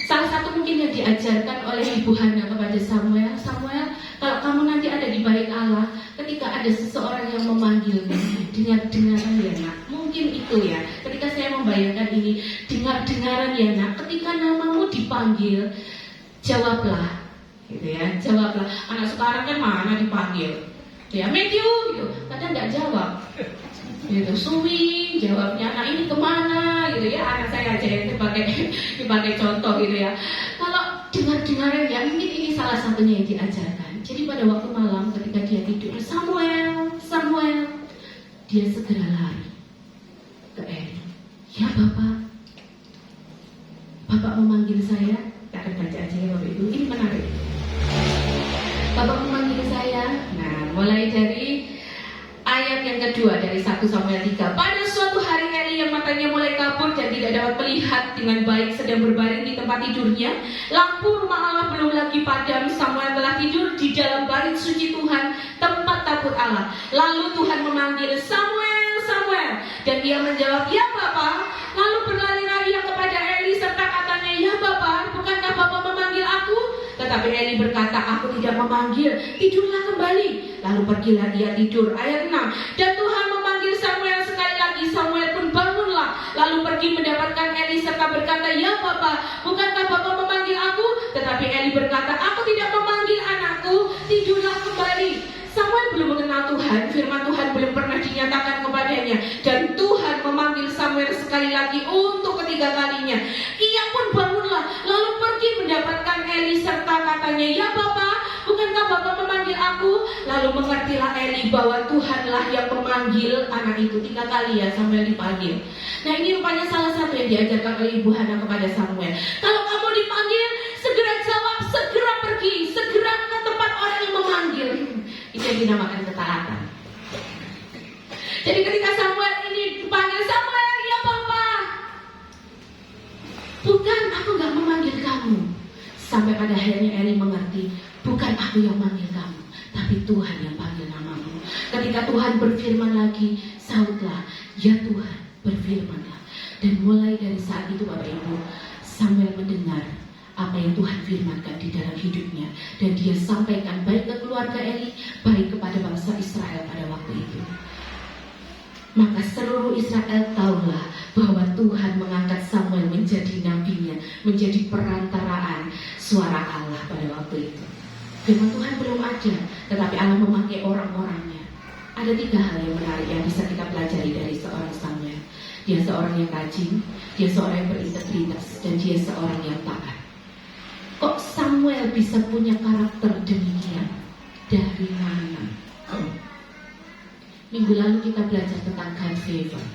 Salah satu mungkin yang diajarkan oleh Ibu Hana kepada Samuel, kalau kamu nanti ada di bait Allah, ketika ada seseorang yang memanggilmu, dengar-dengaran ya nak. Mungkin itu ya, ketika saya membayangkan ini, dengar-dengaran ya nak. Ketika namamu dipanggil, jawablah, gitu ya, jawablah. Anak sekarang kan mana dipanggil, ya Matthew, gitu, kadang nggak jawab. Gitu, suwi jawabnya, nah ini kemana gitu ya, anak saya aja itu dipakai contoh gitu ya. Kalau dengar-dengaran ya, mungkin ini salah satunya yang diajarkan. Jadi pada waktu malam ketika dia tidur, Samuel, dia segera lari ke Eli. Ya Bapak memanggil saya. Kita akan baca aja ya Bapak Ibu, ini menarik. Bapak memanggil saya. Nah, mulai dari ayat yang kedua dari 1 Samuel 3. Pada suatu hari Eli yang matanya mulai kabur dan tidak dapat melihat dengan baik sedang berbaring di tempat tidurnya. Lampu rumah Allah belum lagi padam. Samuel telah tidur di dalam bait suci Tuhan, tempat tabut Allah. Lalu Tuhan memanggil, Samuel, Samuel. Dan dia menjawab, ya Bapa. Lalu berlarilah ia kepada Eli serta katanya, ya Bapa, bukankah Bapa memanggil aku? Tetapi Eli berkata, aku tidak memanggil, tidurlah kembali. Lalu pergilah dia tidur. Ayat 6, dan Tuhan memanggil Samuel sekali lagi. Samuel pun bangunlah, lalu pergi mendapatkan Eli serta berkata, ya Bapa, bukankah Bapa memanggil aku? Tetapi Eli berkata, aku tidak memanggil anakku, tidurlah kembali. Samuel belum mengenal Tuhan, firman Tuhan belum pernah dinyatakan kepadanya. Dan Tuhan memanggil Samuel sekali lagi untuk ketiga kalinya. Ia pun bangunlah, lalu pergi mendapatkan Eli serta katanya, ya Bapa, bukankah Mengapa Bapak memanggil aku? Lalu mengertilah Eli bahwa Tuhanlah yang memanggil anak itu. 3 kali ya Samuel dipanggil. Nah, ini rupanya salah satu yang diajarkan oleh Ibu Hana kepada Samuel. Kalau kamu dipanggil, segera jawab, segera pergi, segera ke tempat orang yang memanggil. Itu yang dinamakan ketaatan. Jadi ketika Samuel ini dipanggil, Samuel, ya Bapak. Bukan, aku gak memanggil kamu. Sampai pada akhirnya Eli mengerti, bukan aku yang manggil kamu, tapi Tuhan yang panggil namamu. Ketika Tuhan berfirman lagi, sautlah, ya Tuhan, berfirmanlah. Dan mulai dari saat itu Bapak Ibu, Samuel mendengar apa yang Tuhan firmankan di dalam hidupnya. Dan dia sampaikan baik ke keluarga Eli, baik kepada bangsa Israel pada waktu itu. Maka seluruh Israel tahulah bahwa Tuhan mengangkat Samuel menjadi nabinya, menjadi perantaraan suara Allah pada waktu itu. Firman Tuhan belum ada, tetapi Allah memakai orang-orangnya. Ada 3 hal yang menarik yang bisa kita pelajari dari seorang Samuel. Dia seorang yang rajin, dia seorang yang berintegritas, dan dia seorang yang taat. Kok Samuel bisa punya karakter demikian? Dari mana? Minggu lalu kita belajar tentang God favor.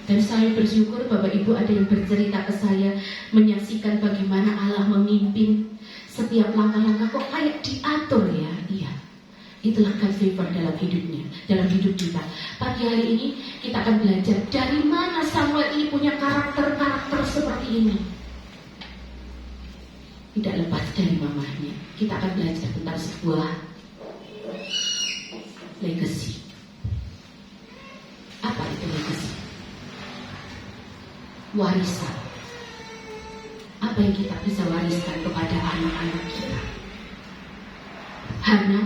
Dan saya bersyukur Bapak Ibu ada yang bercerita ke saya, menyaksikan bagaimana Allah memimpin setiap langkah-langkah, kok kayak diatur ya. Iya, itulah God favor dalam hidupnya, dalam hidup kita. Pagi hari ini kita akan belajar dari mana Samuel ini punya karakter-karakter seperti ini. Tidak lepas dari mamahnya. Kita akan belajar tentang sebuah legacy. Apa itu legacy? Warisan. Apa yang kita bisa wariskan kepada anak-anak kita? Hana,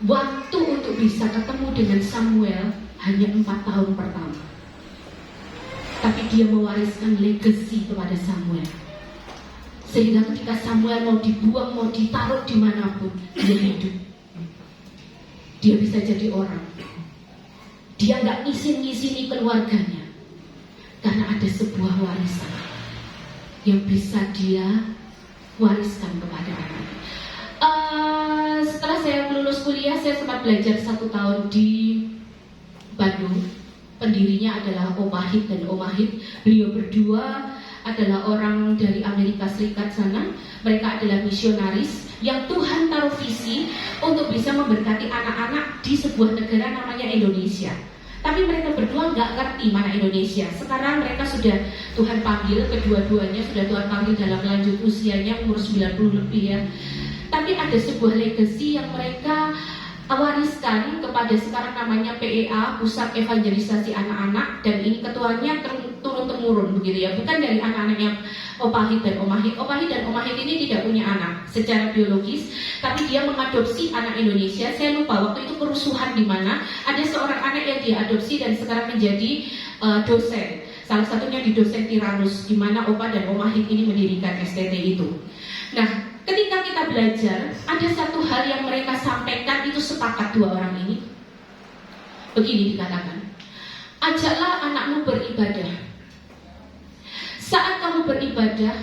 waktu untuk bisa ketemu dengan Samuel hanya 4 tahun pertama. Tapi dia mewariskan legacy kepada Samuel. Sehingga ketika Samuel mau dibuang, mau ditaruh dimanapun, dia hidup. Dia bisa jadi orang. Dia nggak ngisin-ngisini keluarganya, karena ada sebuah warisan yang bisa dia wariskan kepada anak. Setelah saya lulus kuliah, saya sempat belajar 1 tahun di Bandung. Pendirinya adalah Om Wahid dan Om Wahid. Beliau berdua adalah orang dari Amerika Serikat sana. Mereka adalah misionaris yang Tuhan taruh visi untuk bisa memberkati anak-anak di sebuah negara namanya Indonesia. Tapi mereka berdua nggak ngerti mana Indonesia. Sekarang mereka sudah Tuhan panggil, kedua-duanya sudah Tuhan panggil dalam lanjut usianya, umur 90 lebih ya. Tapi ada sebuah legacy yang mereka wariskan kepada sekarang namanya PEA, Pusat Evangelisasi Anak-anak, dan ini ketuanya turun-temurun begitu ya, bukan dari anak-anaknya Om Wahid dan Om Wahid. Om Wahid dan Om Wahid ini tidak punya anak secara biologis, tapi dia mengadopsi anak Indonesia. Saya lupa waktu itu kerusuhan di mana ada seorang anak yang diadopsi dan sekarang menjadi dosen. Salah satunya di dosen Tiranus, di mana Opa dan Om Wahid ini mendirikan STT itu. Nah, ketika kita belajar, ada satu hal yang mereka sampaikan, itu sepakat 2 orang ini. Begini dikatakan, ajaklah anakmu beribadah. Saat kamu beribadah,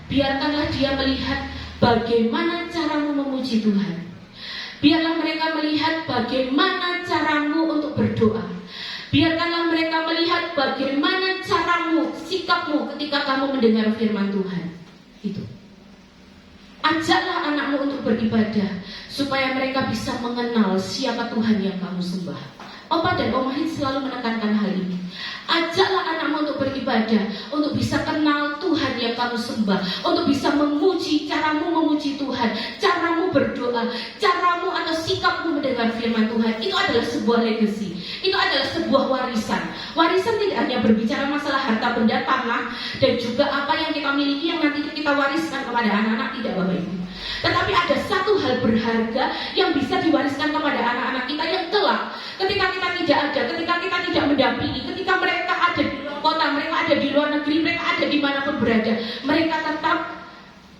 biarkanlah dia melihat bagaimana caramu memuji Tuhan. Biarlah mereka melihat bagaimana caramu untuk berdoa. Biarkanlah mereka melihat bagaimana caramu, sikapmu ketika kamu mendengar firman Tuhan. Itu. Ajaklah anakmu untuk beribadah supaya mereka bisa mengenal siapa Tuhan yang kamu sembah. Opa dan Om Wahid selalu menekankan hal ini. Ajaklah anakmu untuk beribadah, untuk bisa kenal Tuhan yang kamu sembah, untuk bisa memuji, caramu memuji Tuhan, caramu berdoa, caramu atau sikapmu mendengar firman Tuhan. Itu adalah sebuah legacy. Itu adalah sebuah warisan. Warisan tidak hanya berbicara masalah harta benda, tanah, dan juga apa yang kita miliki yang nanti kita wariskan kepada anak-anak, tidak Bapak Ibu. Tetapi ada satu hal berharga yang bisa diwariskan kepada anak-anak kita yang kelak, ketika kita tidak ada, ketika kita tidak mendampingi, ketika mereka ada di luar kota, mereka ada di luar negeri, mereka ada dimanapun berada, mereka tetap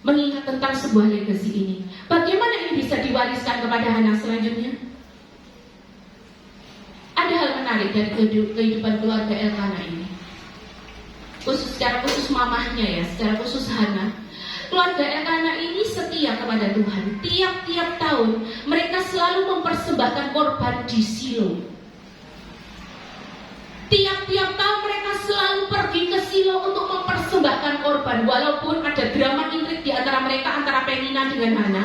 mengingat tentang sebuah legacy ini. Bagaimana ini bisa diwariskan kepada anak selanjutnya? Ada hal menarik dari kehidupan keluarga Elkanah ini. Secara khusus mamahnya ya, secara khusus Hana. Keluarga Elkana ini setia kepada Tuhan. Tiap-tiap tahun mereka selalu mempersembahkan korban di Silo. Tiap-tiap tahun mereka selalu pergi ke Silo untuk mempersembahkan korban. Walaupun ada drama intrik di antara mereka, antara Penina dengan Hana,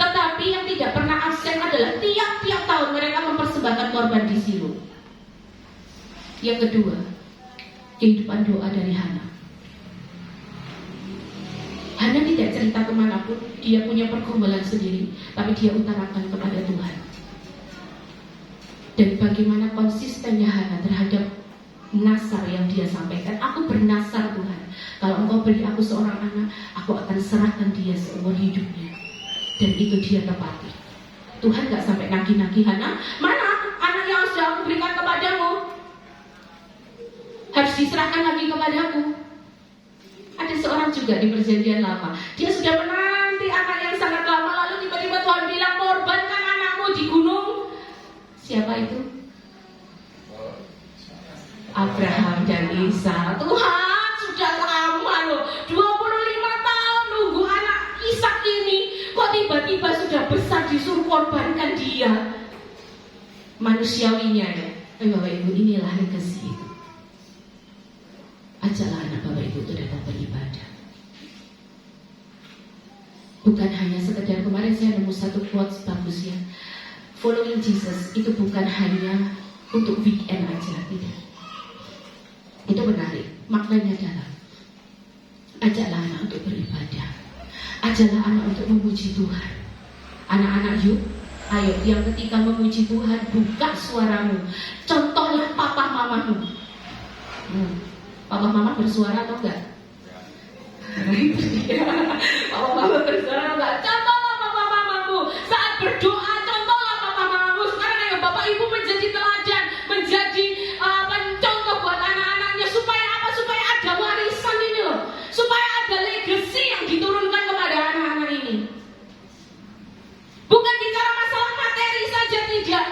tetapi yang tidak pernah absen adalah tiap-tiap tahun mereka mempersembahkan korban di Silo. Yang kedua, kehidupan doa dari Hana. Hana tidak cerita kemanapun, dia punya pergumulan sendiri, tapi dia utarakan kepada Tuhan. Dan bagaimana konsistennya Hana terhadap nasar yang dia sampaikan. Aku bernasar Tuhan, kalau Engkau beri aku seorang anak, aku akan serahkan dia seumur hidupnya. Dan itu dia tepati. Tuhan gak sampai nagih-nagih Hana, mana anak yang sudah aku berikan kepadamu? Harus diserahkan lagi kepadaku. Ada seorang juga di perjanjian lama, dia sudah menanti anak yang sangat lama, lalu tiba-tiba Tuhan bilang, korbankan anakmu di gunung. Siapa itu? Abraham dan Ishak. Tuhan, sudah lama loh, 25 tahun nunggu anak Ishak ini, kok tiba-tiba sudah besar disuruh korbankan dia. Manusiawinya ya. Bapak Ibu, inilah legacy itu. Ajaklah anak Bapak Ibu itu datang beribadah. Bukan hanya sekedar, kemarin saya nemu satu quotes bagus ya, following Jesus itu bukan hanya untuk weekend aja, tidak. Itu menarik, maknanya adalah ajaklah anak untuk beribadah, ajaklah anak untuk memuji Tuhan. Anak-anak yuk, ayo, yang ketika memuji Tuhan buka suaramu, contohlah papa mamamu. Papa mama bersuara atau enggak? Papa mama bersuara atau enggak? Contohlah papa mamamu saat berdoa, contohlah papa mamamu. Sekarang ayo Bapak Ibu menjadi teladan, menjadi contoh buat anak-anaknya. Supaya apa? Supaya ada warisan ini loh, supaya ada legacy yang diturunkan kepada anak-anak ini. Bukan bicara masalah materi saja, tidak,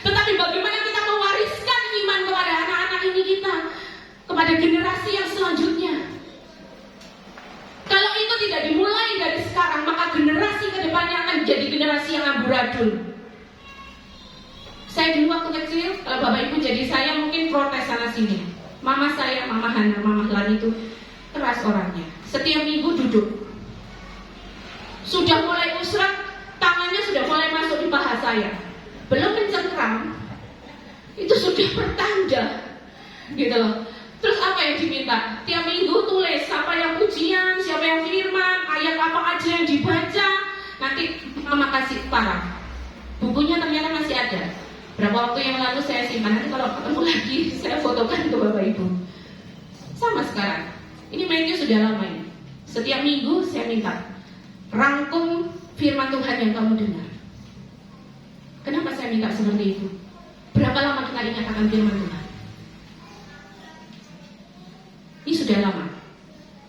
tetapi bagaimana kita mewariskan iman kepada anak-anak ini kita, kepada generasi yang selanjutnya. Kalau itu tidak dimulai dari sekarang, maka generasi ke depannya akan jadi generasi yang amburadul. Saya dulu waktu kecil, kalau Bapak Ibu jadi saya mungkin protes sana sini. Mama saya, Mama Hana, Mama Hlan itu keras orangnya. Setiap minggu duduk. Sudah mulai usrat, tangannya sudah mulai masuk di paha saya. Belum mencengkram, itu sudah pertanda, gitu loh. Terus apa yang diminta? Tiap minggu tulis siapa yang pujian, siapa yang firman, ayat apa aja yang dibaca. Nanti Mama kasih parang. Bukunya ternyata masih ada. Berapa waktu yang lalu saya simpan, nanti kalau ketemu lagi saya fotokan ke Bapak Ibu. Sama sekarang. Ini mainnya sudah lama ini. Setiap minggu saya minta rangkum firman Tuhan yang kamu dengar. Kenapa saya minta seperti itu? Berapa lama kita ingat akan firman Tuhan? Ini sudah lama,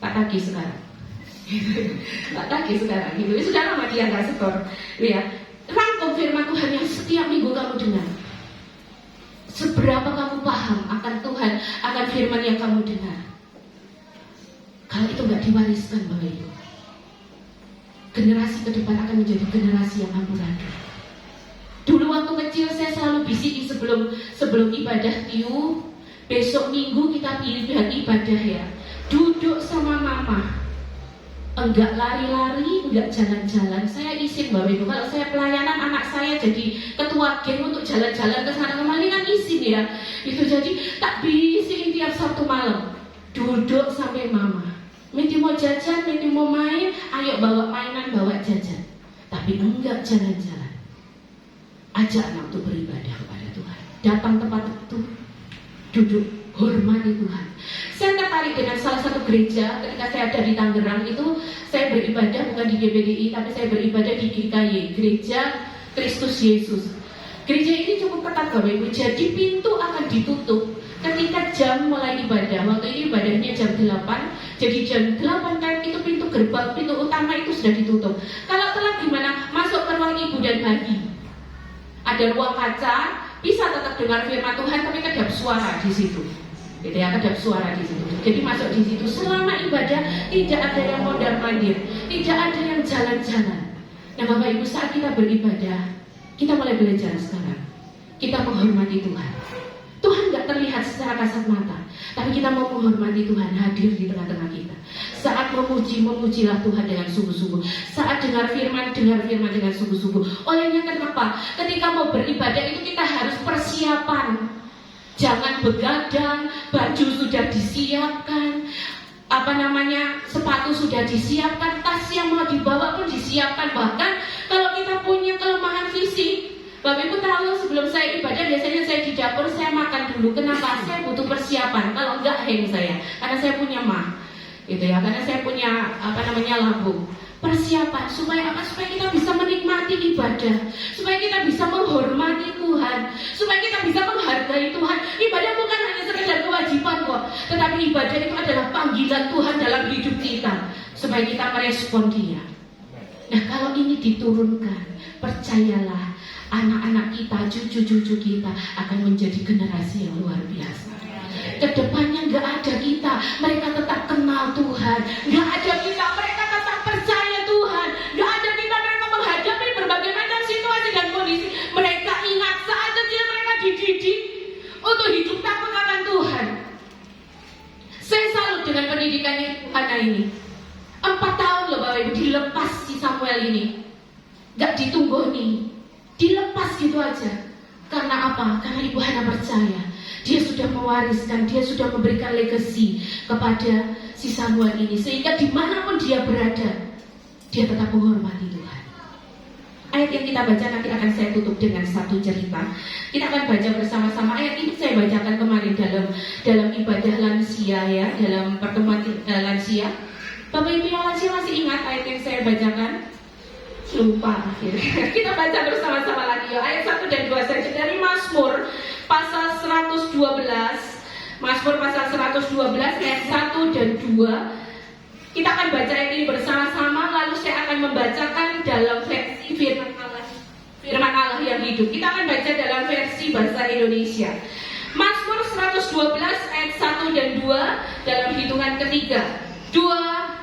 tak tagih sekarang. Tak tagih sekarang, gitu. Ini sudah lama dia nggak setor. Ya, rangkum firman Tuhan yang setiap minggu kamu dengar. Seberapa kamu paham akan Tuhan, akan firman yang kamu dengar? Kalau itu nggak diwariskan, Bapak Ibu, generasi ke depan akan menjadi generasi yang amburadul. Dulu waktu kecil saya selalu bisikin sebelum ibadah Tiu. Besok minggu kita pilih ibadah ya. Duduk sama mama. Enggak lari-lari, enggak jalan-jalan. Saya izin Bapak Ibu, kalau saya pelayanan anak saya jadi ketua geng untuk jalan-jalan ke sana kemari kan izin ya. Itu jadi tak bisikin tiap Sabtu malam. Duduk sampai mama. Mesti mau jajan, mesti mau main, ayo bawa mainan, bawa jajan. Tapi enggak jalan-jalan. Ajak anak untuk beribadah kepada Tuhan. Datang tempat itu, duduk, hormati Tuhan. Saya tertarik dengan salah satu gereja ketika saya ada di Tangerang itu. Saya beribadah bukan di GBDI, tapi saya beribadah di GKY, Gereja Kristus Yesus. Gereja ini cukup ketat Bapak Ibu, jadi pintu akan ditutup ketika jam mulai ibadah. Waktu ini ibadahnya jam 8, jadi jam 8 kan itu pintu gerbang, pintu utama itu sudah ditutup. Kalau telat gimana? Masuk ke ruang ibu dan bayi. Ada ruang kaca, bisa tetap dengar firman Tuhan tapi kedap suara di situ. gitu ya, kedap suara di situ. Jadi masuk di situ selama ibadah tidak ada yang mondar-mandir, tidak ada yang jalan-jalan. Nah Bapak Ibu, saat kita beribadah, kita mulai belajar sekarang. Kita menghormati Tuhan. Tuhan nggak terlihat secara kasat mata, tapi kita mau menghormati Tuhan hadir di tengah-tengah kita. Saat memuji, memujilah Tuhan dengan sungguh-sungguh. Saat dengar firman dengan sungguh-sungguh. Olehnya kenapa? Ketika mau beribadah itu kita harus persiapan. Jangan begadang, baju sudah disiapkan, sepatu sudah disiapkan, tas yang mau dibawa pun disiapkan. Bahkan kalau kita punya kelemahan fisik, Bapak Ibu tahu sebelum saya ibadah biasanya saya di dapur saya makan dulu. Kenapa? Saya butuh persiapan. Kalau enggak hang saya, karena saya punya mah, gitu ya. Karena saya punya lambung. Persiapan supaya apa? Supaya kita bisa menikmati ibadah, supaya kita bisa menghormati Tuhan, supaya kita bisa menghargai Tuhan. Ibadah bukan hanya sekedar kewajiban kok, tetapi ibadah itu adalah panggilan Tuhan dalam hidup kita, supaya kita merespon Dia. Nah kalau ini diturunkan, percayalah anak-anak kita, cucu-cucu kita akan menjadi generasi yang luar biasa. Kedepannya nggak ada kita, mereka tetap kenal Tuhan. Nggak ada kita, mereka tetap percaya Tuhan. Nggak ada kita, mereka menghadapi berbagai macam situasi dan kondisi. Mereka ingat saat kecil mereka dididik untuk hidup takut akan Tuhan. Saya salut dengan pendidikannya anak ini. 4 tahun loh Bapak Ibu, dilepas si Samuel ini. Nggak ditunggoni, dilepas gitu aja. Karena apa? Karena Ibu Hana percaya dia sudah mewariskan, dia sudah memberikan legacy kepada si Samuel ini, sehingga dimanapun dia berada, dia tetap menghormati Tuhan. Ayat yang kita baca nanti akan saya tutup dengan satu cerita. Kita akan baca bersama-sama. Ayat ini saya bacakan kemarin dalam ibadah lansia ya, dalam pertemuan lansia. Bapak Ibu yang lansia masih ingat ayat yang saya bacakan? Lupa akhirnya. Kita baca bersama-sama lagi ya. Ayat 1 dan 2 saja dari Mazmur pasal 112. Mazmur pasal 112 ayat 1 dan 2. Kita akan baca ini bersama-sama, lalu saya akan membacakan dalam versi firman Allah yang hidup. Kita akan baca dalam versi bahasa Indonesia. Mazmur 112 ayat 1 dan 2 dalam hitungan ketiga. 2,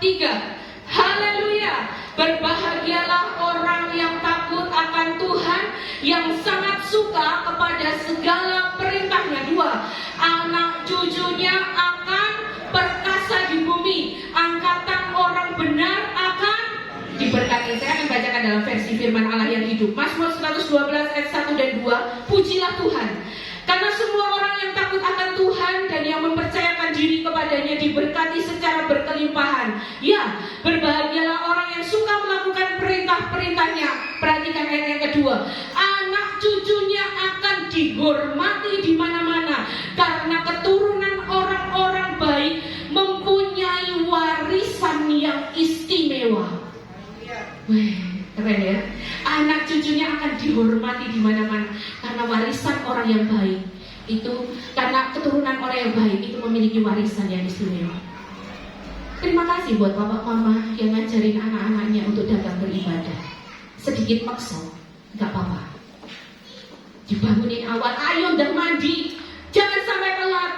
3. Haleluya. Berbahagialah orang yang takut akan Tuhan, yang sangat suka kepada segala perintahnya. 2. Anak cucunya akan perkasa di bumi, angkatan orang benar akan diberkati. Saya akan bacakan dalam versi firman Allah yang hidup. Mazmur 112 ayat 1 dan 2. Pujilah Tuhan, karena semua orang yang takut akan Tuhan dan yang mempercayakan diri kepadanya diberkati secara berkelimpahan. Ya, berbahagialah orang yang suka melakukan perintah-perintahnya. Perhatikan ayat yang kedua. Anak cucunya akan dihormati di mana-mana, karena keturunan orang-orang baik mempunyai warisan yang istimewa. Wih, keren ya. Anak cucunya akan dihormati di mana-mana karena warisan orang yang baik itu, karena keturunan orang yang baik itu memiliki warisan yang istimewa. Terima kasih buat bapak mama yang ngajarin anak-anaknya untuk datang beribadah. Sedikit maksa, nggak apa-apa. Dibangunin awal, ayo udah mandi, jangan sampai telat.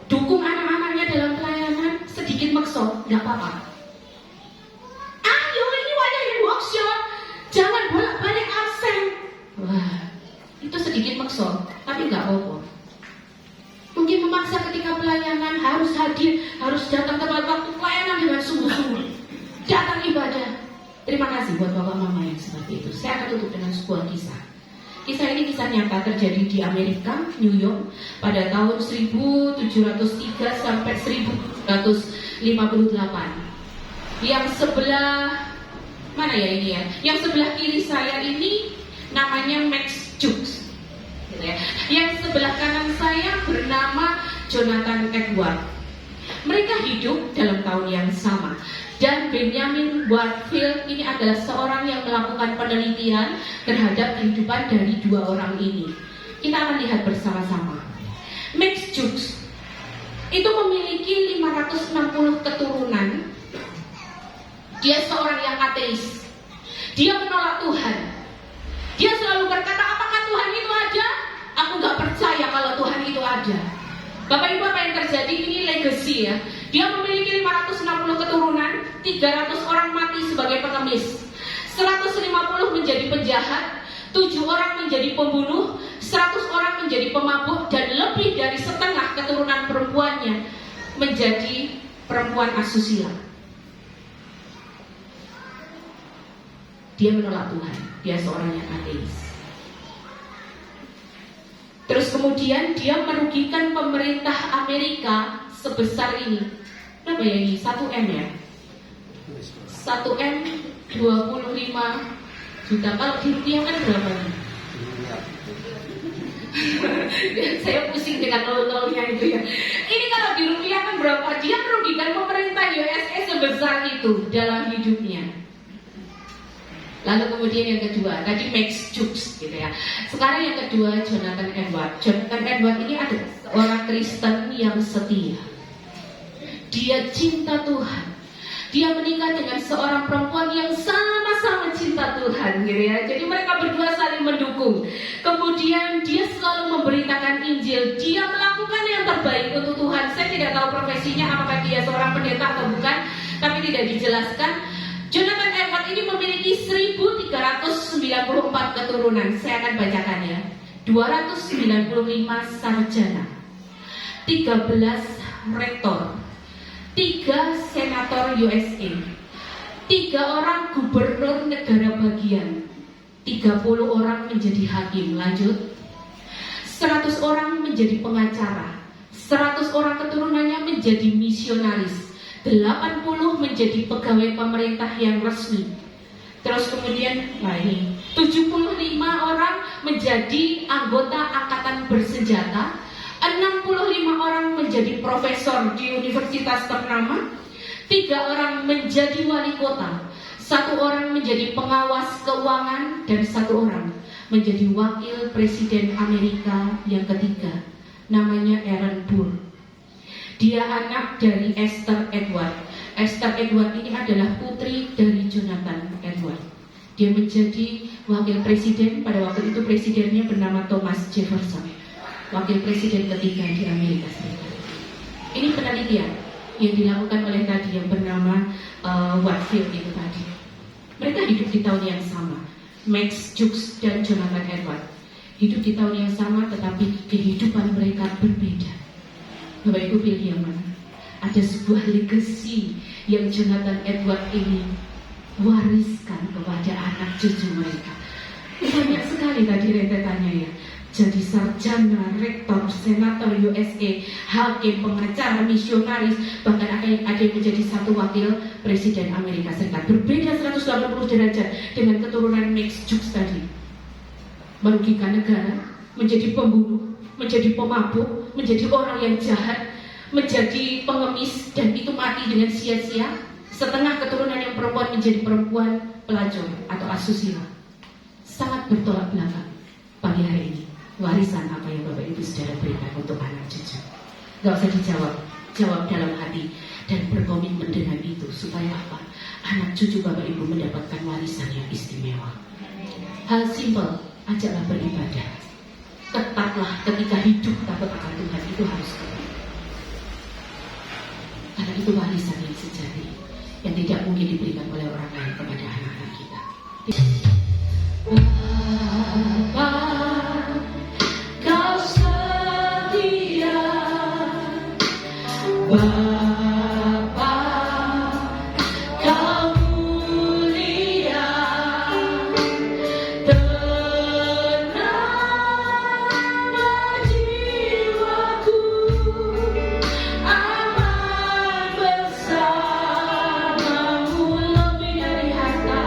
Dukung anak-anaknya dalam pelayanan, sedikit maksa, nggak apa-apa. Ayo ini wajahnya workshop, jangan bolak-balik absen. Wah, itu sedikit maksa, tapi nggak apa-apa. Mungkin memaksa ketika pelayanan harus hadir, harus datang tepat waktu pelayanan dengan sungguh-sungguh, datang ibadah. Terima kasih buat bapak mama yang seperti itu. Saya akan tutup dengan sebuah kisah. Kisah ini kisah nyata terjadi di Amerika, New York, pada tahun 1703 sampai 1758. Yang sebelah mana ya ini ya? Yang sebelah kiri saya ini namanya Max Jukes, gitu ya. Yang sebelah kanan saya bernama Jonathan Edward. Mereka hidup dalam tahun yang sama. Dan Benjamin Warfield ini adalah seorang yang melakukan penelitian terhadap kehidupan dari dua orang ini. Kita akan lihat bersama-sama. Max Jukes itu memiliki 560 keturunan. Dia seorang yang ateis. Dia menolak Tuhan. Dia selalu berkata, apakah Tuhan itu ada? Aku gak percaya kalau Tuhan itu ada. Bapak Ibu, apa yang terjadi ini legacy ya. Dia memiliki 560 keturunan, 300 orang mati sebagai pengemis, 150 menjadi penjahat, 7 orang menjadi pembunuh, 100 orang menjadi pemabuk, dan lebih dari setengah keturunan perempuannya menjadi perempuan asusila. Dia menolak Tuhan, dia seorang yang ateis. Terus kemudian dia merugikan pemerintah Amerika sebesar ini. Berapa ya ini? 1M ya? 1M 25 juta. Kalau dirupiahkan berapa nih? Saya pusing dengan nol-nolnya itu ya. Ini kalau dirupiahkan berapa? Dia merugikan pemerintah USA sebesar itu dalam hidupnya. Lalu kemudian yang kedua, tadi Max Jukes gitu ya. Sekarang yang kedua, Jonathan Edward. Jonathan Edward ini adalah seorang Kristen yang setia. Dia cinta Tuhan. Dia menikah dengan seorang perempuan yang sama-sama cinta Tuhan gitu ya. Jadi mereka berdua saling mendukung. Kemudian dia selalu memberitakan Injil. Dia melakukan yang terbaik untuk Tuhan. Saya tidak tahu profesinya, apakah dia seorang pendeta atau bukan, tapi tidak dijelaskan. Jonathan Edward ini memiliki 1394 keturunan. Saya akan bacakan ya. 295 sarjana, 13 rektor, 3 senator USA, 3 orang gubernur negara bagian, 30 orang menjadi hakim. Lanjut, 100 orang menjadi pengacara, 100 orang keturunannya menjadi misionaris, 80 menjadi pegawai pemerintah yang resmi. Terus kemudian, nah ini 75 orang menjadi anggota angkatan bersenjata, 65 orang menjadi profesor di universitas ternama, 3 orang menjadi wali kota, 1 orang menjadi pengawas keuangan, dan 1 orang menjadi wakil presiden Amerika yang ketiga, namanya Aaron Burr. Dia anak dari Esther Edward. Esther Edward ini adalah putri dari Jonathan Edward. Dia menjadi wakil presiden, pada waktu itu presidennya bernama Thomas Jefferson, wakil presiden ketiga di Amerika Serikat. Ini penelitian yang dilakukan oleh tadi yang bernama Whitefield itu tadi. Mereka hidup di tahun yang sama. Max Jukes dan Jonathan Edward hidup di tahun yang sama, tetapi kehidupan mereka berbeda. Bapak Ibu pilih yang mana? Ada sebuah legacy yang Jonathan Edward ini wariskan kepada anak cucu mereka. Banyak sekali tadi rentetannya ya. Jadi sarjana, rektor, senator USA, hakim, pengacara, misionaris, bahkan ada yang menjadi 1 wakil presiden Amerika Serikat. Berbeda 180 derajat dengan keturunan Max Jukes tadi. Merugikan negara, menjadi pembunuh, menjadi pemabuk, menjadi orang yang jahat, menjadi pengemis, dan itu mati dengan sia-sia. Setengah keturunan yang perempuan menjadi perempuan pelacur atau asusila. Sangat bertolak belakang pagi hari ini. Warisan apa yang Bapak Ibu saudara berikan untuk anak cucu? Gak usah dijawab, jawab dalam hati dan berkomitmen dengan itu. Supaya apa? Anak cucu Bapak Ibu mendapatkan warisan yang istimewa. Hal simpel, ajaklah beribadah. Ketatlah ketika hidup takut akan Tuhan, itu harus ketat. Karena itu warisan yang sejati, yang tidak mungkin diberikan oleh orang lain kepada anak-anak kita. Bapa, Kau setia. Bapa, Kau mulia. Tenanglah jiwaku, aman bersamamu lebih dari harta.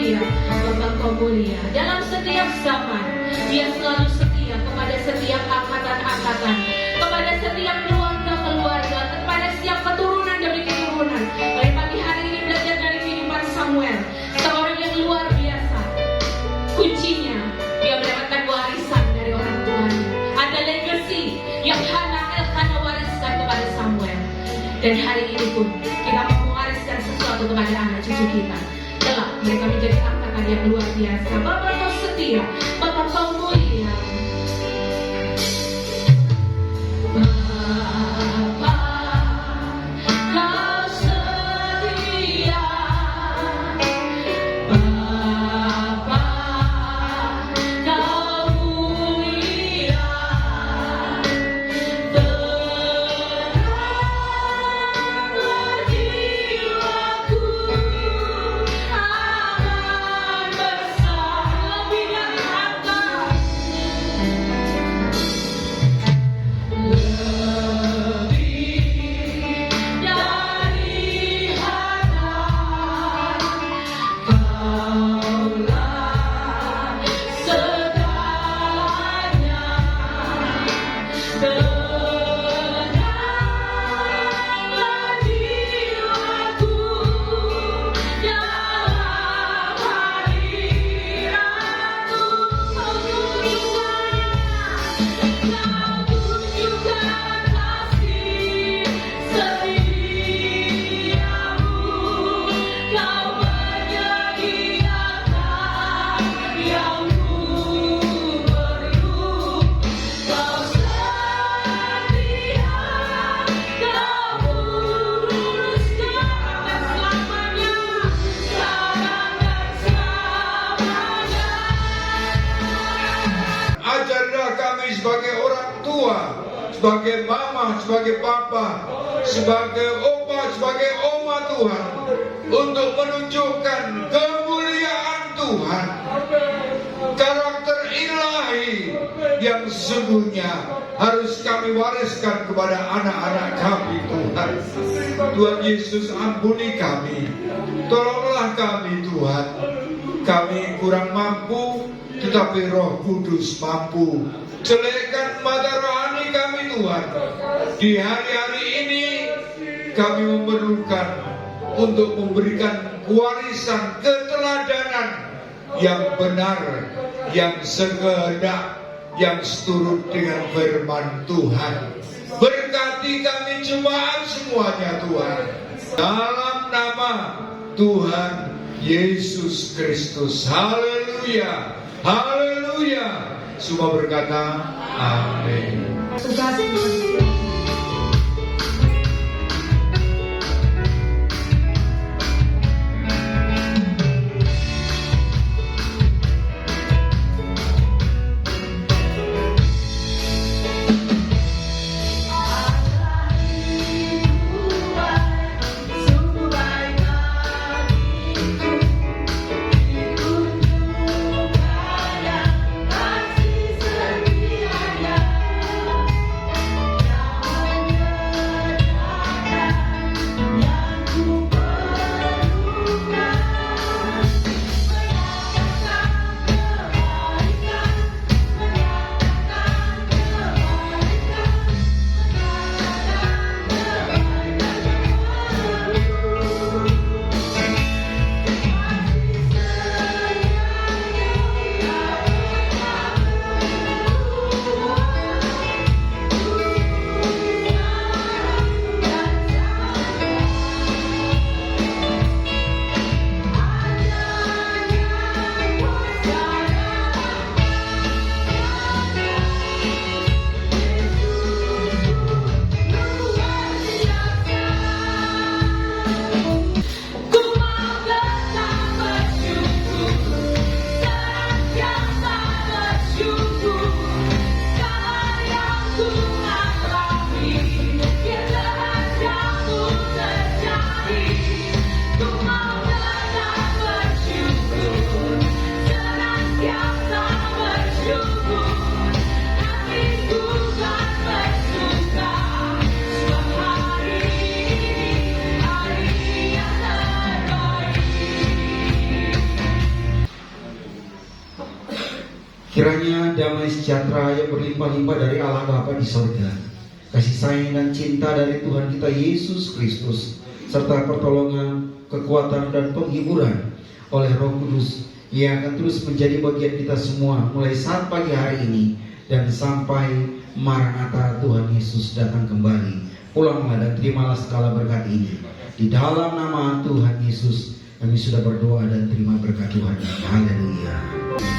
mulia, Bapa Kau mulia. Dalam setiap zaman, Dia selalu setia kepada setiap angkatan-angkatan, kepada setiap keluarga-keluarga, kepada setiap keturunan demi keturunan. Oleh pagi hari ini belajar dari kehidupan Samuel, seorang yang luar biasa. Kuncinya, dia mendapatkan warisan dari orang tuanya. Ada legacy yang Elkanah wariskan kepada Samuel. Dan hari ini pun kita mau mewariskan sesuatu kepada anak cucu kita. Kelak mereka menjadi angkatan yang luar biasa. Bapa Kau setia, Bapa Kau mulia. Bapa Kau setia, Bapa Kau mulia. Teranglah jiwaku akan bersama lebih dari harta, lebih dari harta. Kaulah segalanya. Tenanglah jiwaku dalam hadirat-Mu. Kau tunjukkan kasih setiamu. Kau menyediakan yang ku perlu. Kau setia, Kau luruskan selamanya, sekarang dan selamanya. Ajarlah kami sebagai orang tua, sebagai mama, sebagai papa, sebagai opa, sebagai oma Tuhan, untuk menunjukkan kemuliaan Tuhan, karakter ilahi yang sesungguhnya harus kami wariskan kepada anak-anak kami Tuhan. Tuhan Yesus, ampuni kami, tolonglah kami Tuhan. Kami kurang mampu, tetapi Roh Kudus mampu. Jelekkan mata rohani kami Tuhan. Di hari-hari ini kami memerlukan untuk memberikan warisan keteladanan yang benar, yang sekehendak, yang seturut dengan firman Tuhan. Berkati kami jemaat semuanya Tuhan, dalam nama Tuhan Yesus Kristus. Haleluya, haleluya. Semua berkata amin. Tunjukkan kasih setianya. Kiranya damai sejahtera yang berlimpah-limpah dari Allah Bapa di sorga, kasih sayang dan cinta dari Tuhan kita Yesus Kristus, serta pertolongan, kekuatan, dan penghiburan oleh Roh Kudus yang akan terus menjadi bagian kita semua mulai saat pagi hari ini dan sampai Maranatha Tuhan Yesus datang kembali. Pulanglah dan terimalah segala berkat ini. Di dalam nama Tuhan Yesus kami sudah berdoa dan terima berkat Tuhan. Haleluya.